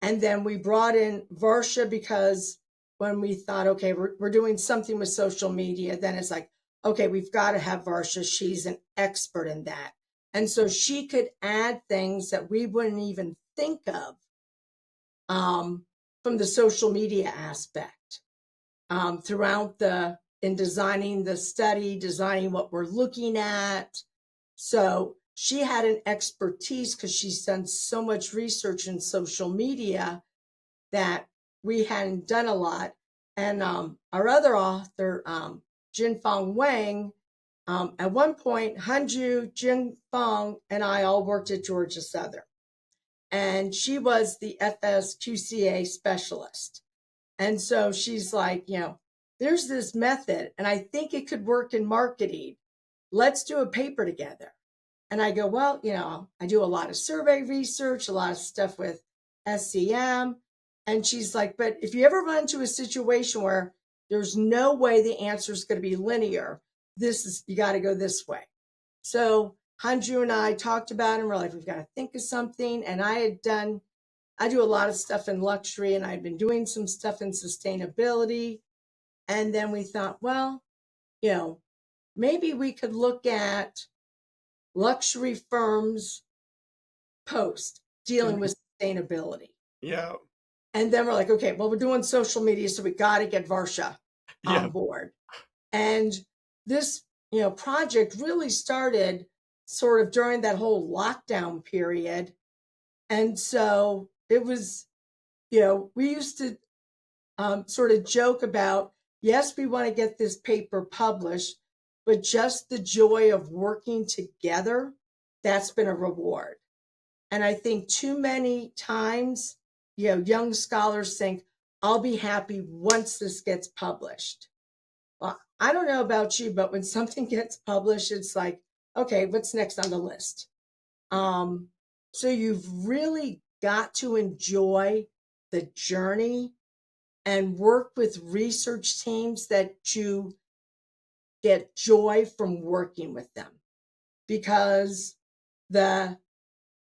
then we brought in Varsha because when we thought, okay, we're doing something with social media, then it's like, okay, we've got to have Varsha. She's an expert in that. And so she could add things that we wouldn't even think of from the social media aspect throughout in designing the study, designing what we're looking at. So she had an expertise because she's done so much research in social media that we hadn't done a lot. And our other author, Jin Fong Wang, at one point, Hanju, Jin Fong, and I all worked at Georgia Southern. And she was the FSQCA specialist. And so she's like, there's this method, and I think it could work in marketing. Let's do a paper together. And I go, well, I do a lot of survey research, a lot of stuff with SCM. And she's like, but if you ever run into a situation where there's no way the answer is going to be linear, you got to go this way. So Hanju and I talked about it, and we're like, we've got to think of something. And I do a lot of stuff in luxury, and I'd been doing some stuff in sustainability. And then we thought, well, maybe we could look at luxury firms post dealing with sustainability. Yeah. And then we're like, okay, well, we're doing social media, so we got to get Varsha on board. And this, project really started sort of during that whole lockdown period. And so it was, we used to sort of joke about, yes, we want to get this paper published, but just the joy of working together, that's been a reward. And I think too many times, young scholars think, I'll be happy once this gets published. Well, I don't know about you, but when something gets published, it's like, okay, what's next on the list? So you've really got to enjoy the journey and work with research teams that you get joy from working with them, because the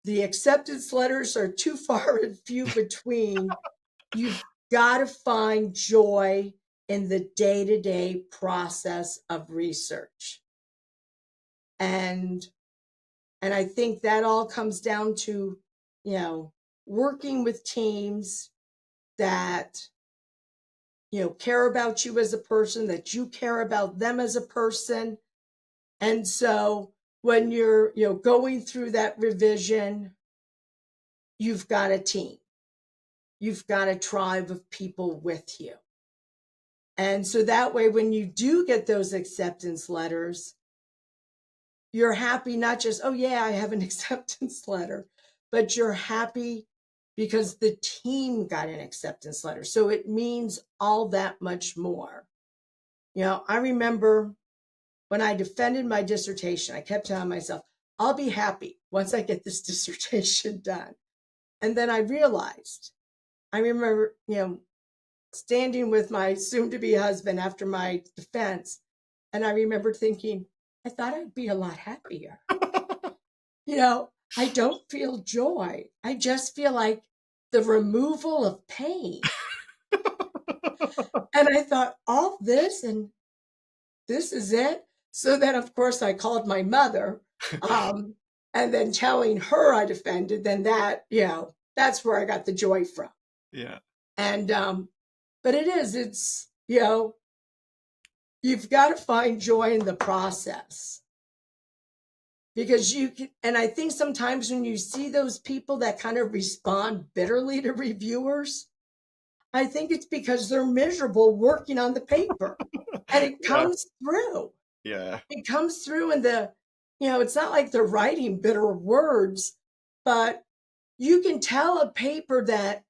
acceptance letters are too far and few between. You've got to find joy in the day-to-day process of research. And I think that all comes down to, working with teams that, care about you as a person, that you care about them as a person. And so when you're, going through that revision, you've got a team. You've got a tribe of people with you. And so that way, when you do get those acceptance letters, you're happy, not just, oh yeah, I have an acceptance letter, but you're happy because the team got an acceptance letter. So it means all that much more. I remember when I defended my dissertation, I kept telling myself, I'll be happy once I get this dissertation done. And then I realized, I remember, standing with my soon-to-be husband after my defense, and I remember thinking, I thought I'd be a lot happier. I don't feel joy. I just feel like the removal of pain. And I thought, all this, and this is it? So then, of course, I called my mother, and then telling her I defended, then that, that's where I got the joy from. Yeah. And, but it's, you've got to find joy in the process. Because you can, and I think sometimes when you see those people that kind of respond bitterly to reviewers, I think it's because they're miserable working on the paper. And it comes through. Yeah. It comes through in the it's not like they're writing bitter words, but you can tell a paper that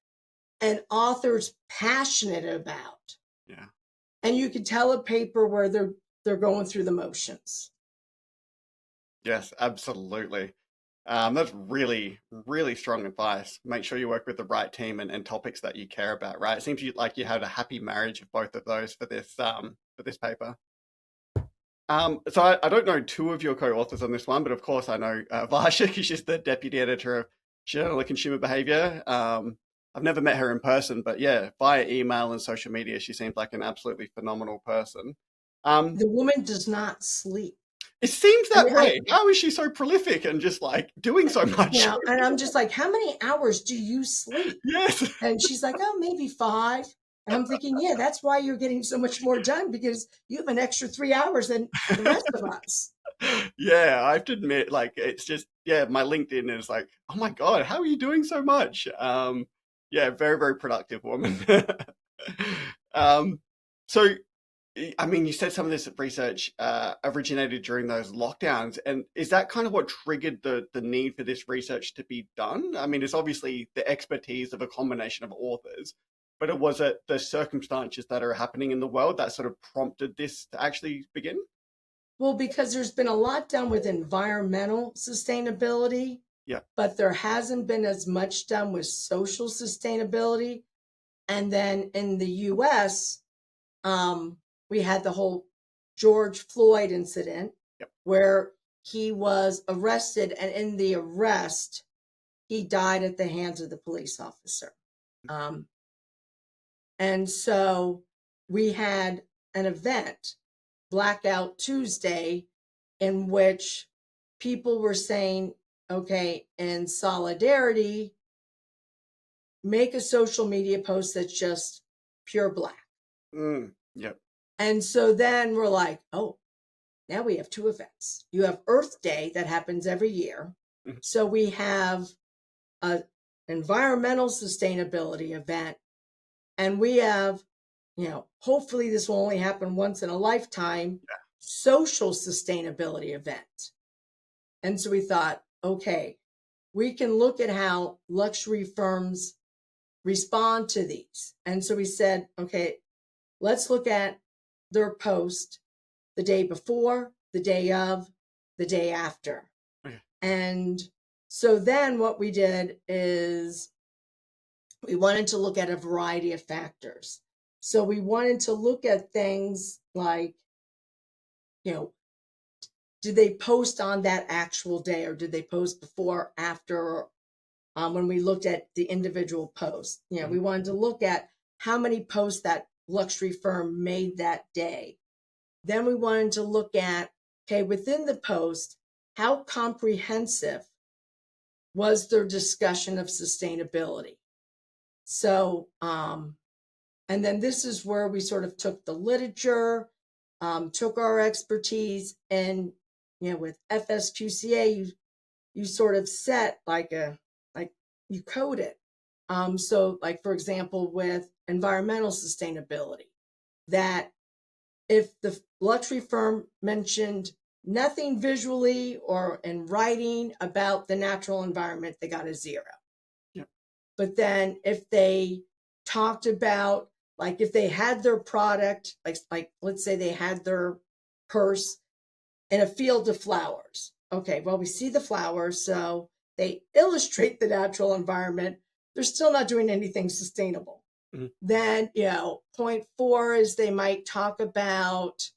an author's passionate about. Yeah. And you can tell a paper where they're going through the motions. Yes, absolutely. That's really, really strong advice. Make sure you work with the right team and topics that you care about, right? It seems like you had a happy marriage of both of those for this paper. So I don't know two of your co-authors on this one, but of course I know Varsha, because she's the deputy editor of Journal of Consumer Behaviour. I've never met her in person, but yeah, via email and social media, she seems like an absolutely phenomenal person. The woman does not sleep. It seems I that mean, way. How is she so prolific and just like doing so much? And I'm just like, how many hours do you sleep? Yes. And she's like, oh, maybe 5. And I'm thinking, yeah, that's why you're getting so much more done, because you have an extra 3 hours than the rest of us. Yeah, I have to admit, like, it's just, yeah, my LinkedIn is like, oh my God, how are you doing so much? Yeah, very, very productive woman. So, I mean, you said some of this research originated during those lockdowns, and is that kind of what triggered the need for this research to be done? I mean, it's obviously the expertise of a combination of authors, but was it the circumstances that are happening in the world that sort of prompted this to actually begin? Well, because there's been a lot done with environmental sustainability, Yeah. but there hasn't been as much done with social sustainability. And then in the US, we had the whole George Floyd incident. Yep. Where he was arrested, and in the arrest, he died at the hands of the police officer. And so we had an event, Blackout Tuesday, in which people were saying, okay, in solidarity, make a social media post that's just pure black. Yep. And so then we're like, oh, now we have 2 events. You have Earth Day that happens every year. Mhm. So we have an environmental sustainability event, and we have, hopefully this will only happen once in a lifetime, social sustainability event. And so we thought, okay, we can look at how luxury firms respond to these. And so we said, okay, let's look at their post the day before, the day of, the day after. Okay. And so then what we did is we wanted to look at a variety of factors. So we wanted to look at things like, did they post on that actual day, or did they post before, after, when we looked at the individual posts? We wanted to look at how many posts that luxury firm made that day. Then we wanted to look at, okay, within the post, how comprehensive was their discussion of sustainability? So, and then this is where we sort of took the literature, took our expertise, and, with FSQCA, you sort of set like you code it. So like, for example, with environmental sustainability, that if the luxury firm mentioned nothing visually or in writing about the natural environment, they got a 0. Yep. But then if they talked about, like, if they had their product, like let's say they had their purse in a field of flowers. Okay, well, we see the flowers, so they illustrate the natural environment. They're still not doing anything sustainable. Mm-hmm. Then, point 4 is they might talk about,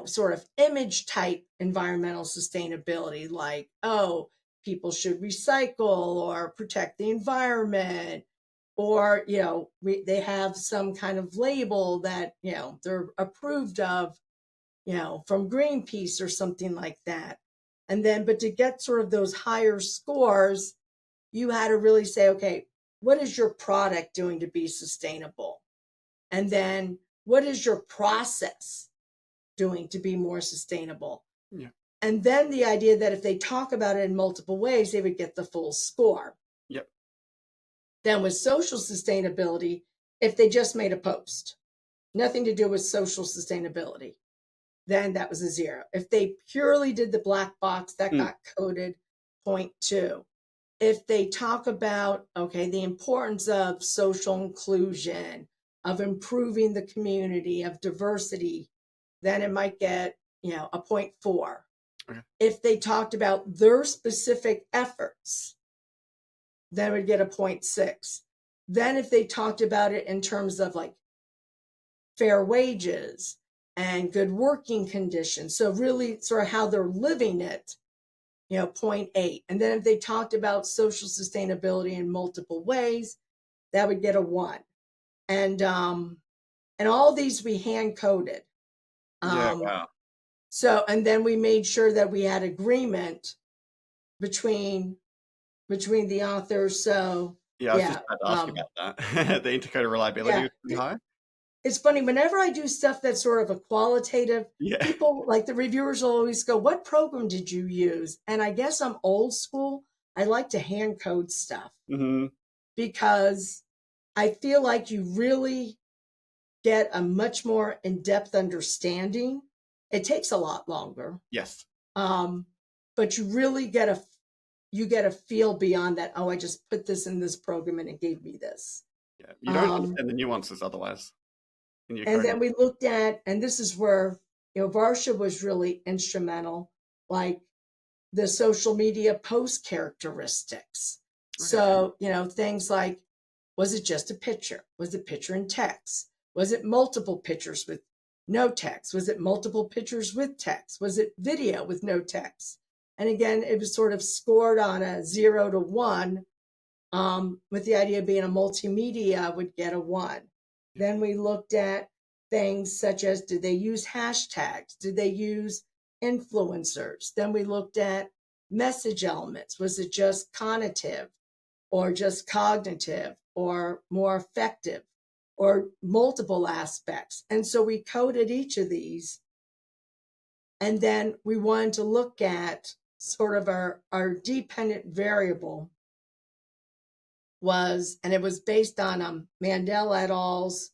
sort of image type environmental sustainability, like, oh, people should recycle or protect the environment, or, they have some kind of label that, they're approved of, from Greenpeace or something like that. And then, but to get sort of those higher scores, you had to really say, okay, what is your product doing to be sustainable? And then what is your process doing to be more sustainable? Yeah. And then the idea that if they talk about it in multiple ways, they would get the full score. Yep. Then with social sustainability, if they just made a post, nothing to do with social sustainability, then that was a 0. If they purely did the black box, that Mm. got coded 0.2. If they talk about, okay, the importance of social inclusion, of improving the community, of diversity, then it might get, a 0.4. Okay. If they talked about their specific efforts, then it would get a 0.6. Then if they talked about it in terms of like fair wages and good working conditions, so really sort of how they're living it, 0.8. And then if they talked about social sustainability in multiple ways, that would get a 1. And all these we hand coded. Yeah, wow. So, and then we made sure that we had agreement between the authors. So Yeah, I was yeah, just about to ask you about that. The intercoder reliability yeah. was pretty high. It's funny, whenever I do stuff that's sort of a qualitative, Yeah. people like the reviewers will always go, "What program did you use?" And I guess I'm old school. I like to hand code stuff Hmm. because I feel like you really get a much more in-depth understanding. It takes a lot longer. Yes. But you really get a feel beyond that. Oh, I just put this in this program and it gave me this. Yeah. You don't understand the nuances otherwise in your And coding. then we looked at, and this is where, Varsha was really instrumental, like the social media post characteristics. Okay. So, things like, was it just a picture? Was it picture and text? Was it multiple pictures with no text? Was it multiple pictures with text? Was it video with no text? And again, it was sort of scored on a 0 to 1, with the idea of being a multimedia would get a 1. Then we looked at things such as, did they use hashtags? Did they use influencers? Then we looked at message elements. Was it just conative or just cognitive or more effective or multiple aspects? And so we coded each of these. And then we wanted to look at sort of our dependent variable was, and it was based on Mandel et al.'s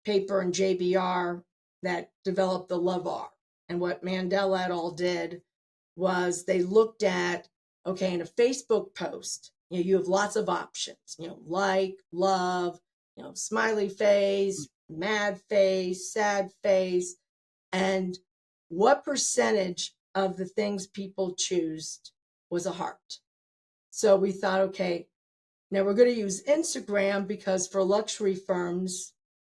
paper in JBR that developed the LOVAR. And what Mandel et al. Did was they looked at, okay, in a Facebook post, you have lots of options, like, love, smiley face, mad face, sad face, and what percentage of the things people choose was a heart. So we thought, okay, now we're going to use Instagram because for luxury firms,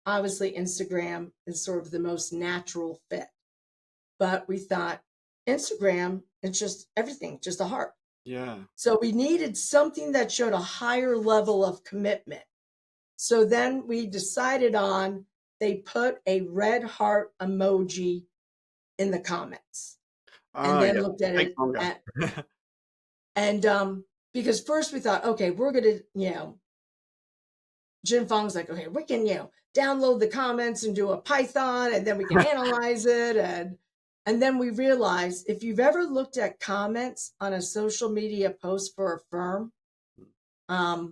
obviously Instagram is sort of the most natural fit. But we thought Instagram, it's just everything, just a heart. Yeah. So we needed something that showed a higher level of commitment. So then we decided on, they put a red heart emoji in the comments. And then looked at it because first we thought, okay, we're going to, Jin Fong's like, okay, we can, download the comments and do a Python and then we can analyze it. And then we realized if you've ever looked at comments on a social media post for a firm, a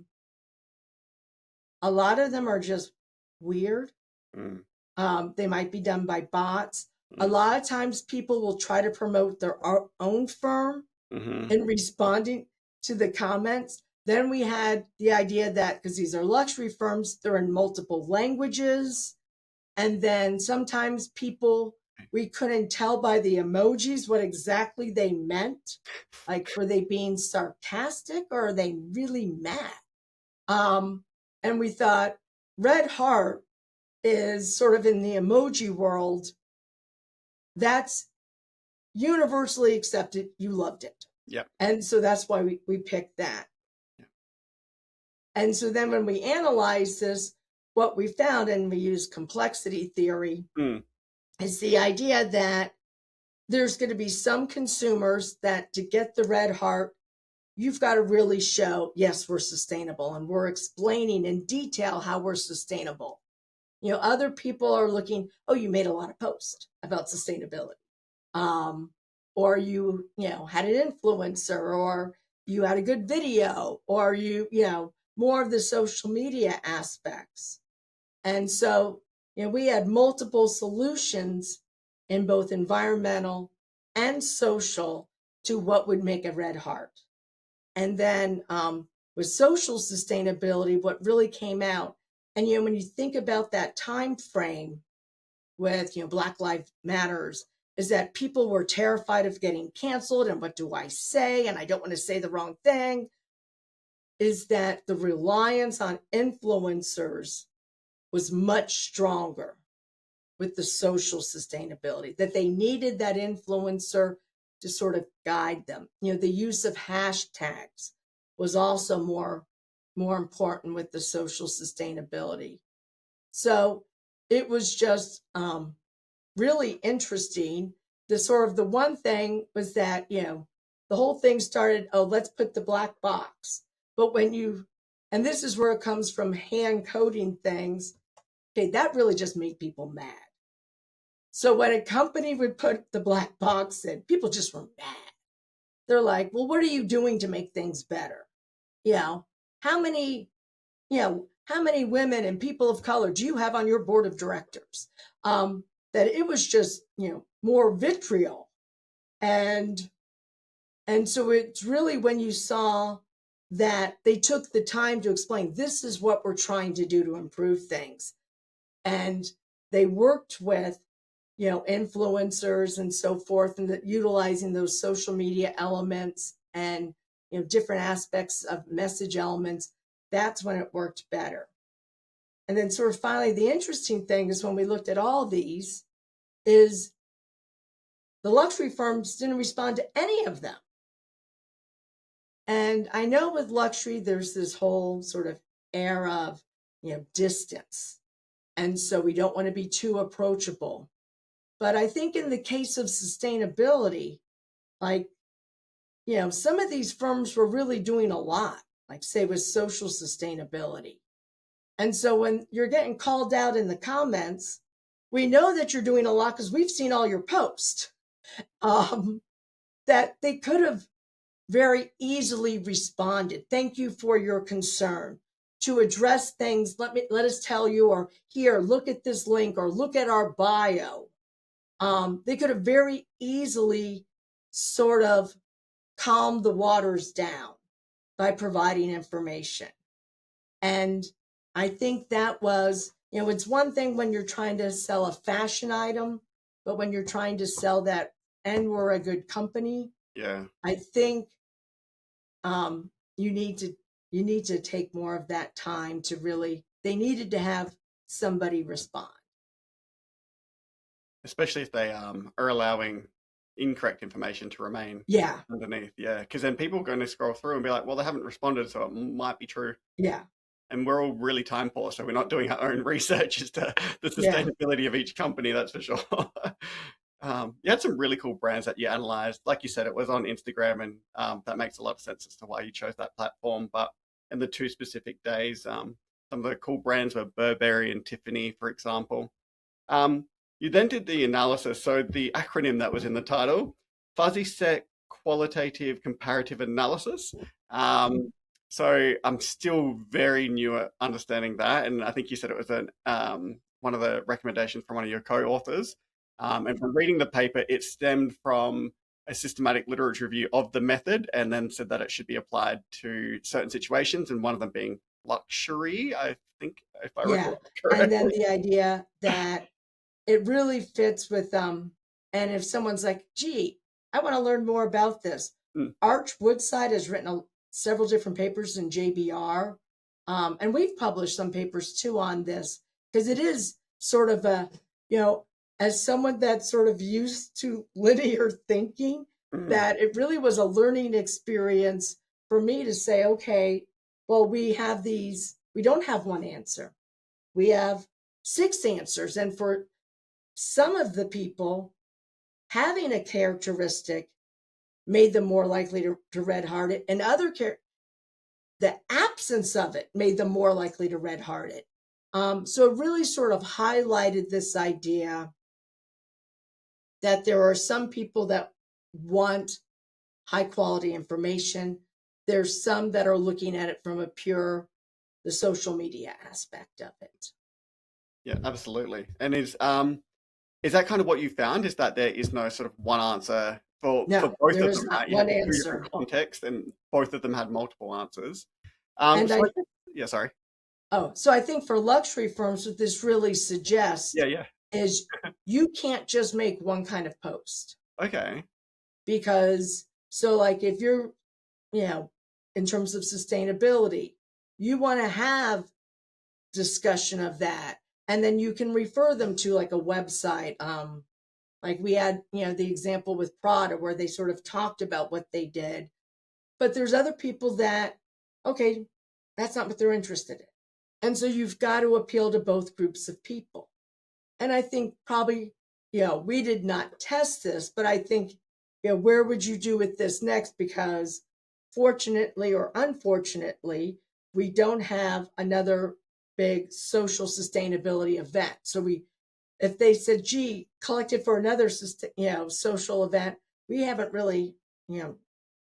lot of them are just weird. They might be done by bots. A lot of times people will try to promote their own firm in responding to the comments. Then we had the idea that because these are luxury firms, they're in multiple languages. And then sometimes people, we couldn't tell by the emojis what exactly they meant. Like, were they being sarcastic or are they really mad? And we thought red heart is sort of in the emoji world. That's universally accepted. You loved it. Yep. And so that's why we picked that. Yep. And so then when we analyzed this, what we found, and we used complexity theory, is the idea that there's going to be some consumers that to get the red heart, you've got to really show, yes, we're sustainable and we're explaining in detail how we're sustainable. Other people are looking, oh, you made a lot of posts about sustainability. Or you had an influencer, or you had a good video, or more of the social media aspects. And so, we had multiple solutions in both environmental and social to what would make a red heart. And then with social sustainability, what really came out, and when you think about that time frame with Black Lives Matters, is that people were terrified of getting canceled, and what do I say, and I don't want to say the wrong thing, is that the reliance on influencers was much stronger with the social sustainability, that they needed that influencer to sort of guide them. The use of hashtags was also more important with the social sustainability. So it was just really interesting. The one thing was that, the whole thing started, let's put the black box. But and this is where it comes from, hand coding things. Okay, that really just made people mad. So when a company would put the black box in, people just were mad. They're like, well, what are you doing to make things better? How many women and people of color do you have on your board of directors? That it was just, more vitriol. And so it's really when you saw that they took the time to explain, this is what we're trying to do to improve things. And they worked with, influencers and so forth, and utilizing those social media elements and, different aspects of message elements. That's when it worked better. And then sort of finally, the interesting thing is when we looked at all these is the luxury firms didn't respond to any of them. And I know with luxury, there's this whole sort of air of, distance. And so we don't want to be too approachable. But I think in the case of sustainability, like, some of these firms were really doing a lot, like say with social sustainability. And so when you're getting called out in the comments, we know that you're doing a lot because we've seen all your posts. That they could have very easily responded. Thank you for your concern. To address things, let us tell you, or here, look at this link, or look at our bio. They could have very easily sort of calmed the waters down by providing information. And I think that was, it's one thing when you're trying to sell a fashion item, but when you're trying to sell that, and we're a good company, I think you need to take more of that time to really, they needed to have somebody respond. Especially if they are allowing incorrect information to remain underneath. Yeah, because then people are going to scroll through and be like, well, they haven't responded, so it might be true. Yeah. And we're all really time poor, so we're not doing our own research as to the sustainability of each company, that's for sure. You had some really cool brands that you analyzed. Like you said, it was on Instagram, and that makes a lot of sense as to why you chose that platform. But in the 2 specific days, some of the cool brands were Burberry and Tiffany, for example. You then did the analysis. So the acronym that was in the title, Fuzzy Set Qualitative Comparative Analysis. So I'm still very new at understanding that. And I think you said it was one of the recommendations from one of your co-authors. And from reading the paper, it stemmed from a systematic literature review of the method, and then said that it should be applied to certain situations, and one of them being luxury, I think, if I recall correctly. And then the idea that it really fits with, and if someone's like, gee, I want to learn more about this. Arch Woodside has written several different papers in JBR. And we've published some papers too on this, because it is sort of a, as someone that's sort of used to linear thinking, that it really was a learning experience for me to say, okay, well, we don't have one answer. We have 6 answers. And for some of the people, having a characteristic made them more likely to red heart it, and the absence of it made them more likely to red heart it. So it really sort of highlighted this idea that there are some people that want high quality information. There's some that are looking at it from the social media aspect of it. Yeah, absolutely. And Is that kind of what you found? Is that there is no sort of one answer for No, both there of is them? not You had one two answer. different contexts, and both of them had multiple answers. And So I, yeah, sorry. so I think for luxury firms, what this really suggests Yeah. is you can't just make one kind of post, Okay. because so like if you're, in terms of sustainability, you want to have discussion of that, and then you can refer them to like a website. Like we had, the example with Prada where they sort of talked about what they did, but there's other people that, okay, that's not what they're interested in. And so you've got to appeal to both groups of people. And I think probably, we did not test this, but I think, where would you do with this next? Because fortunately or unfortunately, we don't have another big social sustainability event. So if they said, gee, collect it for another, social event, we haven't really,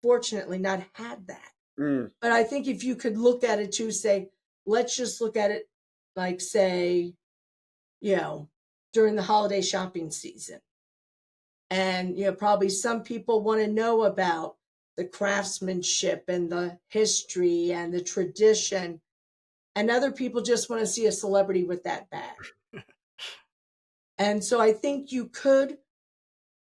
fortunately not had that. Mm. But I think if you could look at it to say, let's just look at it like, say, during the holiday shopping season. And, probably some people want to know about the craftsmanship and the history and the tradition. And other people just want to see a celebrity with that bag. And so I think you could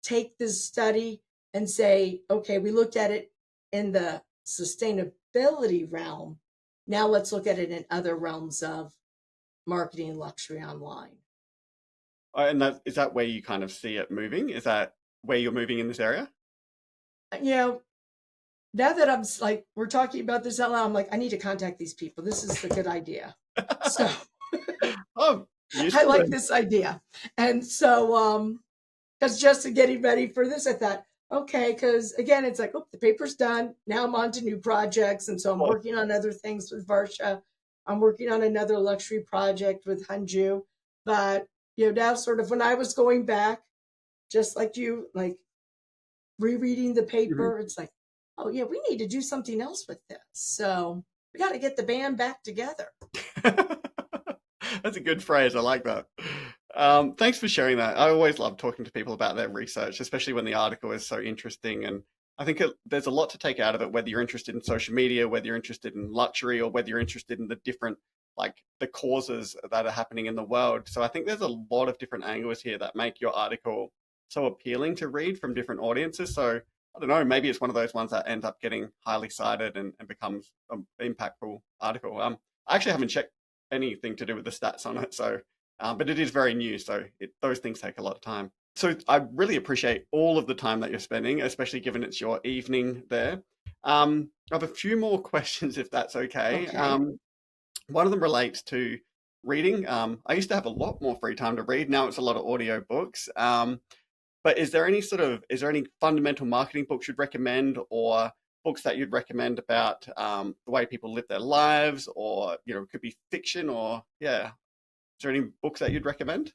take this study and say, okay, we looked at it in the sustainability realm. Now let's look at it in other realms of marketing and luxury online. And is that where you kind of see it moving? Is that where you're moving in this area? Now that I'm like, we're talking about this out loud, I'm like, I need to contact these people. This is a good idea. So Oh, I like this idea. And so, because just getting ready for this, I thought, okay, because again, it's like, oh, the paper's done. Now I'm on to new projects. And so I'm working on other things with Varsha. I'm working on another luxury project with Hanju. But, now sort of when I was going back, just like you, like rereading the paper, It's like, oh yeah, we need to do something else with this. So we got to get the band back together. That's a good phrase. I like that. Thanks for sharing that. I always love talking to people about their research, especially when the article is so interesting. And I think there's a lot to take out of it, whether you're interested in social media, whether you're interested in luxury, or whether you're interested in the different, like the causes that are happening in the world. So I think there's a lot of different angles here that make your article so appealing to read from different audiences. So I don't know, maybe it's one of those ones that ends up getting highly cited and becomes an impactful article. I actually haven't checked anything to do with the stats on it, so but it is very new, so those things take a lot of time. So I really appreciate all of the time that you're spending, especially given it's your evening there. I have a few more questions, if that's okay. One of them relates to reading. I used to have a lot more free time to read. Now it's a lot of audio books. But is there any fundamental marketing books you'd recommend, or books that you'd recommend about the way people live their lives, or it could be fiction, or is there any books that you'd recommend?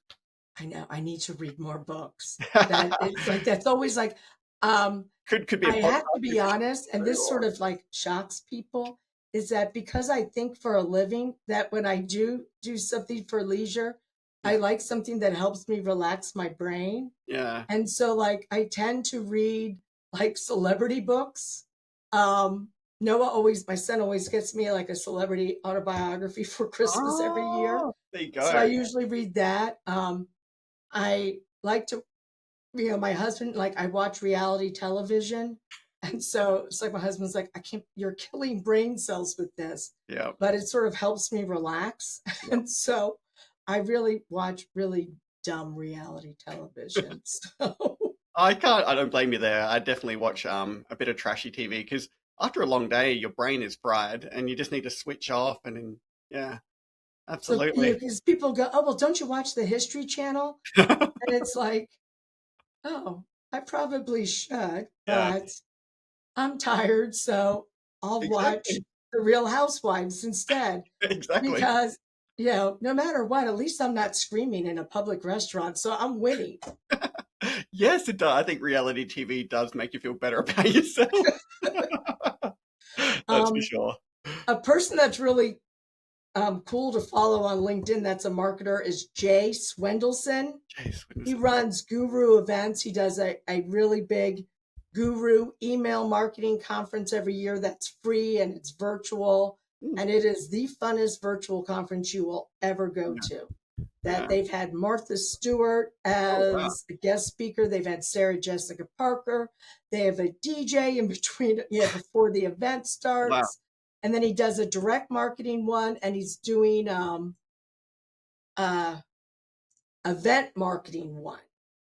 I know I need to read more books. That it's like that's always like could be. I have to be honest, and this sort of like shocks people, is that because I think for a living, that when I do something for leisure, I like something that helps me relax my brain. Yeah. And so like I tend to read like celebrity books. My son always gets me like a celebrity autobiography for Christmas every year. There you go. So I usually read that. I like to, my husband, like I watch reality television. And so it's like my husband's like, you're killing brain cells with this. Yeah. But it sort of helps me relax. Yeah. And so I really watch really dumb reality television. So I don't blame you there. I definitely watch a bit of trashy TV, because after a long day, your brain is fried and you just need to switch off. And yeah, absolutely. Because people go, oh, well, don't you watch the History Channel? And it's like, oh, I probably should, but I'm tired, so I'll watch The Real Housewives instead. Exactly. Because, no matter what, at least I'm not screaming in a public restaurant, so I'm winning. Yes, it does. I think reality TV does make you feel better about yourself. That's for sure. A person that's really cool to follow on LinkedIn that's a marketer is Jay Swendelson. Jeez, He runs Guru events. He does a really big Guru email marketing conference every year that's free and it's virtual. And it is the funnest virtual conference you will ever go to. That they've had Martha Stewart as a guest speaker. They've had Sarah Jessica Parker. They have a DJ in between, before the event starts. Wow. And then he does a direct marketing one, and he's doing event marketing one.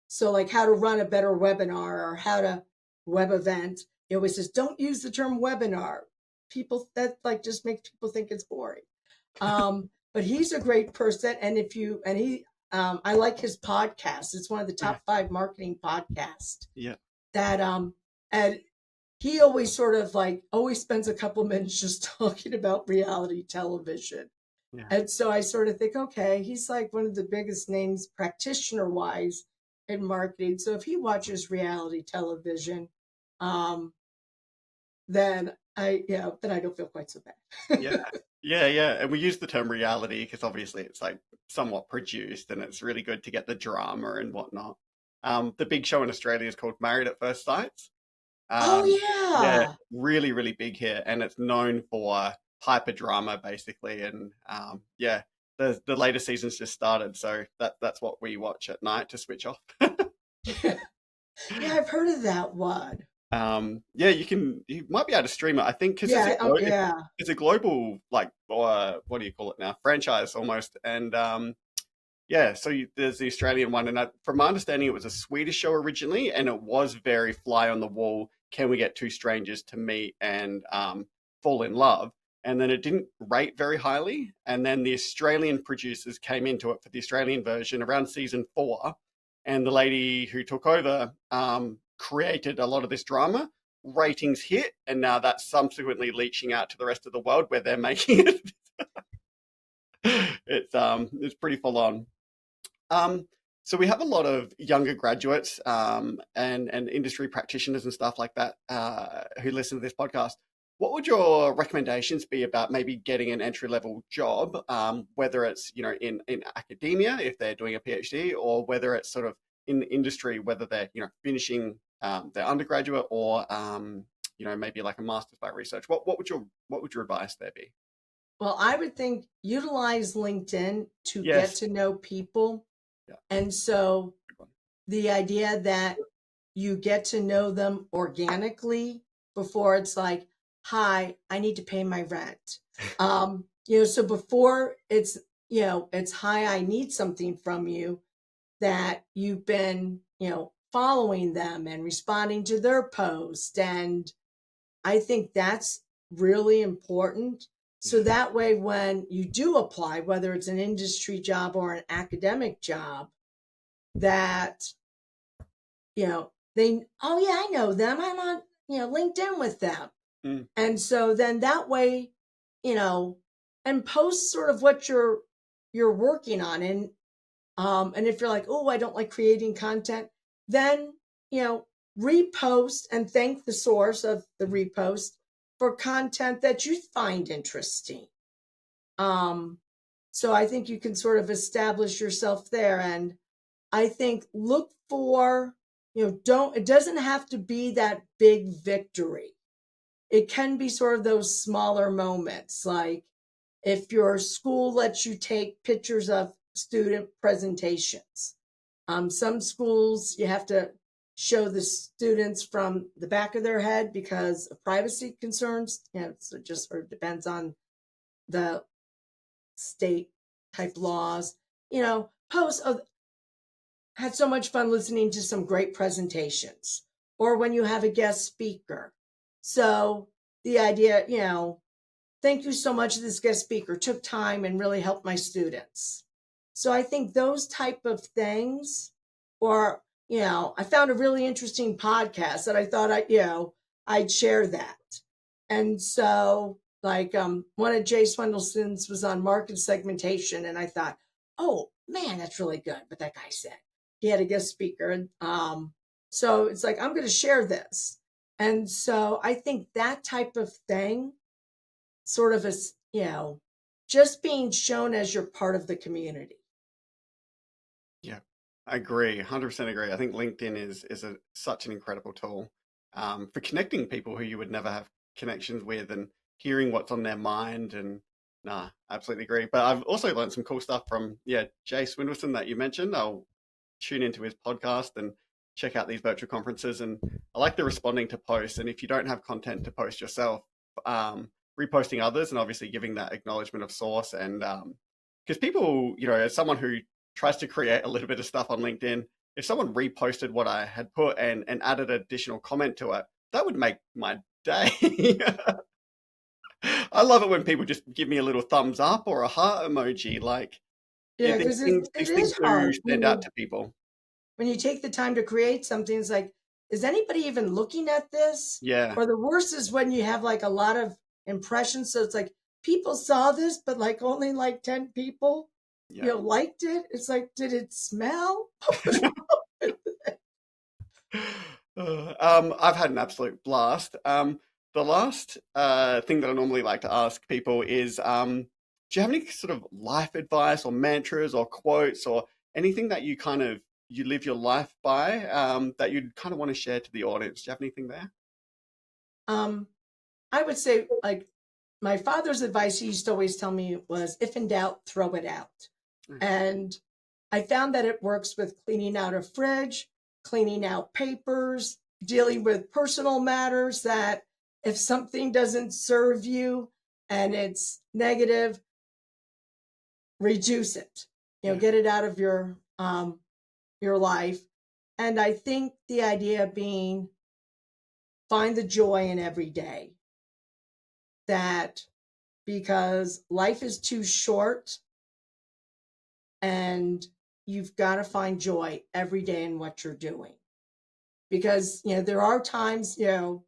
So like how to run a better webinar or how to web event. He always says, don't use the term webinar. People, that like just makes people think it's boring. But he's a great person. And I like his podcast. It's one of the top 5 marketing podcasts. Yeah. That, and he always sort of always spends a couple minutes just talking about reality television. Yeah. And so I sort of think, okay, he's like one of the biggest names practitioner wise in marketing. So if he watches reality television, then I don't feel quite so bad. Yeah. And we use the term reality because obviously it's like somewhat produced and it's really good to get the drama and whatnot. The big show in Australia is called Married at First Sight. Yeah, really, really big here. And it's known for hyper drama basically. And the latest season's just started. So that's what we watch at night to switch off. Yeah, I've heard of that one. You might be able to stream it. I think because it's a global, like, what do you call it now? Franchise almost. And there's the Australian one. And from my understanding, it was a Swedish show originally, and it was very fly on the wall. Can we get 2 strangers to meet and fall in love? And then it didn't rate very highly. And then the Australian producers came into it for the Australian version around season 4. And the lady who took over created a lot of this drama. Ratings hit, and now that's subsequently leaching out to the rest of the world where they're making it. It's pretty full on. So we have a lot of younger graduates and industry practitioners and stuff like that who listen to this podcast. What would your recommendations be about maybe getting an entry-level job, whether it's in academia if they're doing a PhD, or whether it's sort of in the industry, whether they're finishing their undergraduate or maybe like a master's by research? What would your advice there be? Well, I would think utilize LinkedIn to get to know people. Yeah. And so the idea that you get to know them organically before it's like, hi, I need to pay my rent. So before it's hi, I need something from you, that you've been, following them and responding to their post. And I think that's really important. So that way, when you do apply, whether it's an industry job or an academic job, that, I know them. I'm on, LinkedIn with them. And so then that way, and post sort of what you're working on. And if you're like, oh, I don't like creating content, then, repost and thank the source of the repost for content that you find interesting. So I think you can sort of establish yourself there. And I think look for, it doesn't have to be that big victory. It can be sort of those smaller moments. Like if your school lets you take pictures of student presentations. Some schools, you have to show the students from the back of their head because of privacy concerns. So it just sort of depends on the state type laws. Post, had so much fun listening to some great presentations. Or when you have a guest speaker. So the idea, thank you so much. This guest speaker took time and really helped my students. So I think those type of things, or, I found a really interesting podcast that I thought I'd share that. And so like one of Jay Swendelson's was on market segmentation. And I thought, oh man, that's really good. But that guy said he had a guest speaker. And so it's like, I'm going to share this. And so I think that type of thing sort of is, just being shown as you're part of the community. Yeah, I agree. 100% agree. I think LinkedIn is such an incredible tool for connecting people who you would never have connections with and hearing what's on their mind. And absolutely agree. But I've also learned some cool stuff from, Jay Swindleson that you mentioned. I'll tune into his podcast and check out these virtual conferences. And I like the responding to posts. And if you don't have content to post yourself, reposting others and obviously giving that acknowledgement of source. And because people, as someone who tries to create a little bit of stuff on LinkedIn, if someone reposted what I had put and added an additional comment to it, that would make my day. I love it when people just give me a little thumbs up or a heart emoji. These things do stand out to people. When you take the time to create something, it's like, is anybody even looking at this? Yeah. Or the worst is when you have a lot of impressions. So it's like, people saw this, but only 10 people liked it. It's like, did it smell? I've had an absolute blast. The last thing that I normally like to ask people is, do you have any sort of life advice or mantras or quotes or anything that you you live your life by that you'd kind of want to share to the audience? Do you have anything there? I would say, my father's advice he used to always tell me was, if in doubt, throw it out. Mm-hmm. And I found that it works with cleaning out a fridge, cleaning out papers, dealing with personal matters, that if something doesn't serve you and it's negative, reduce it, get it out of your life. And I think the idea being, find the joy in every day. That because life is too short and you've got to find joy every day in what you're doing. Because, there are times, and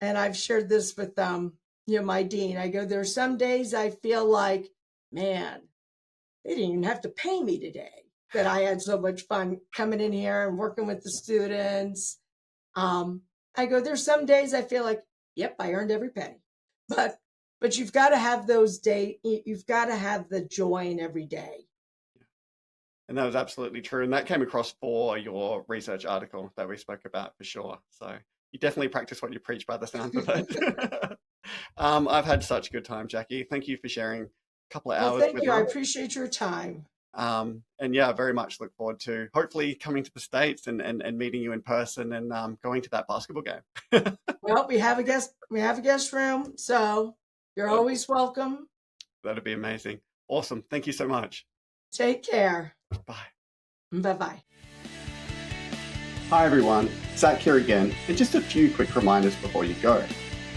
I've shared this with, my dean. I go, there are some days I feel like, man, they didn't even have to pay me today, that I had so much fun coming in here and working with the students. I go, there's some days I feel like, yep, I earned every penny. But you've got to have those days. You've got to have the joy in every day. And that was absolutely true. And that came across for your research article that we spoke about, for sure. So you definitely practice what you preach by the sounds of it. I've had such a good time, Jackie. Thank you for sharing a couple of hours. Thank you. I appreciate your time. And very much look forward to hopefully coming to the States and meeting you in person and going to that basketball game. Well, we have a guest room, so you're always welcome. That'd be amazing. Awesome. Thank you so much. Take care. Bye. Bye-bye. Hi everyone, Zac here again, and just a few quick reminders before you go.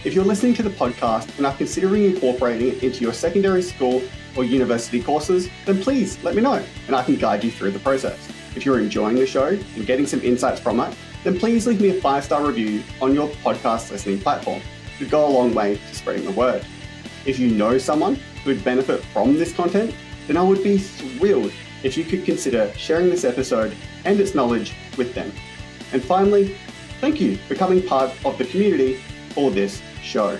If you're listening to the podcast and are considering incorporating it into your secondary school or university courses, then please let me know and I can guide you through the process. If you're enjoying the show and getting some insights from it, then please leave me a 5-star review on your podcast listening platform. It would go a long way to spreading the word. If you know someone who would benefit from this content, then I would be thrilled if you could consider sharing this episode and its knowledge with them. And finally, thank you for becoming part of the community for this show.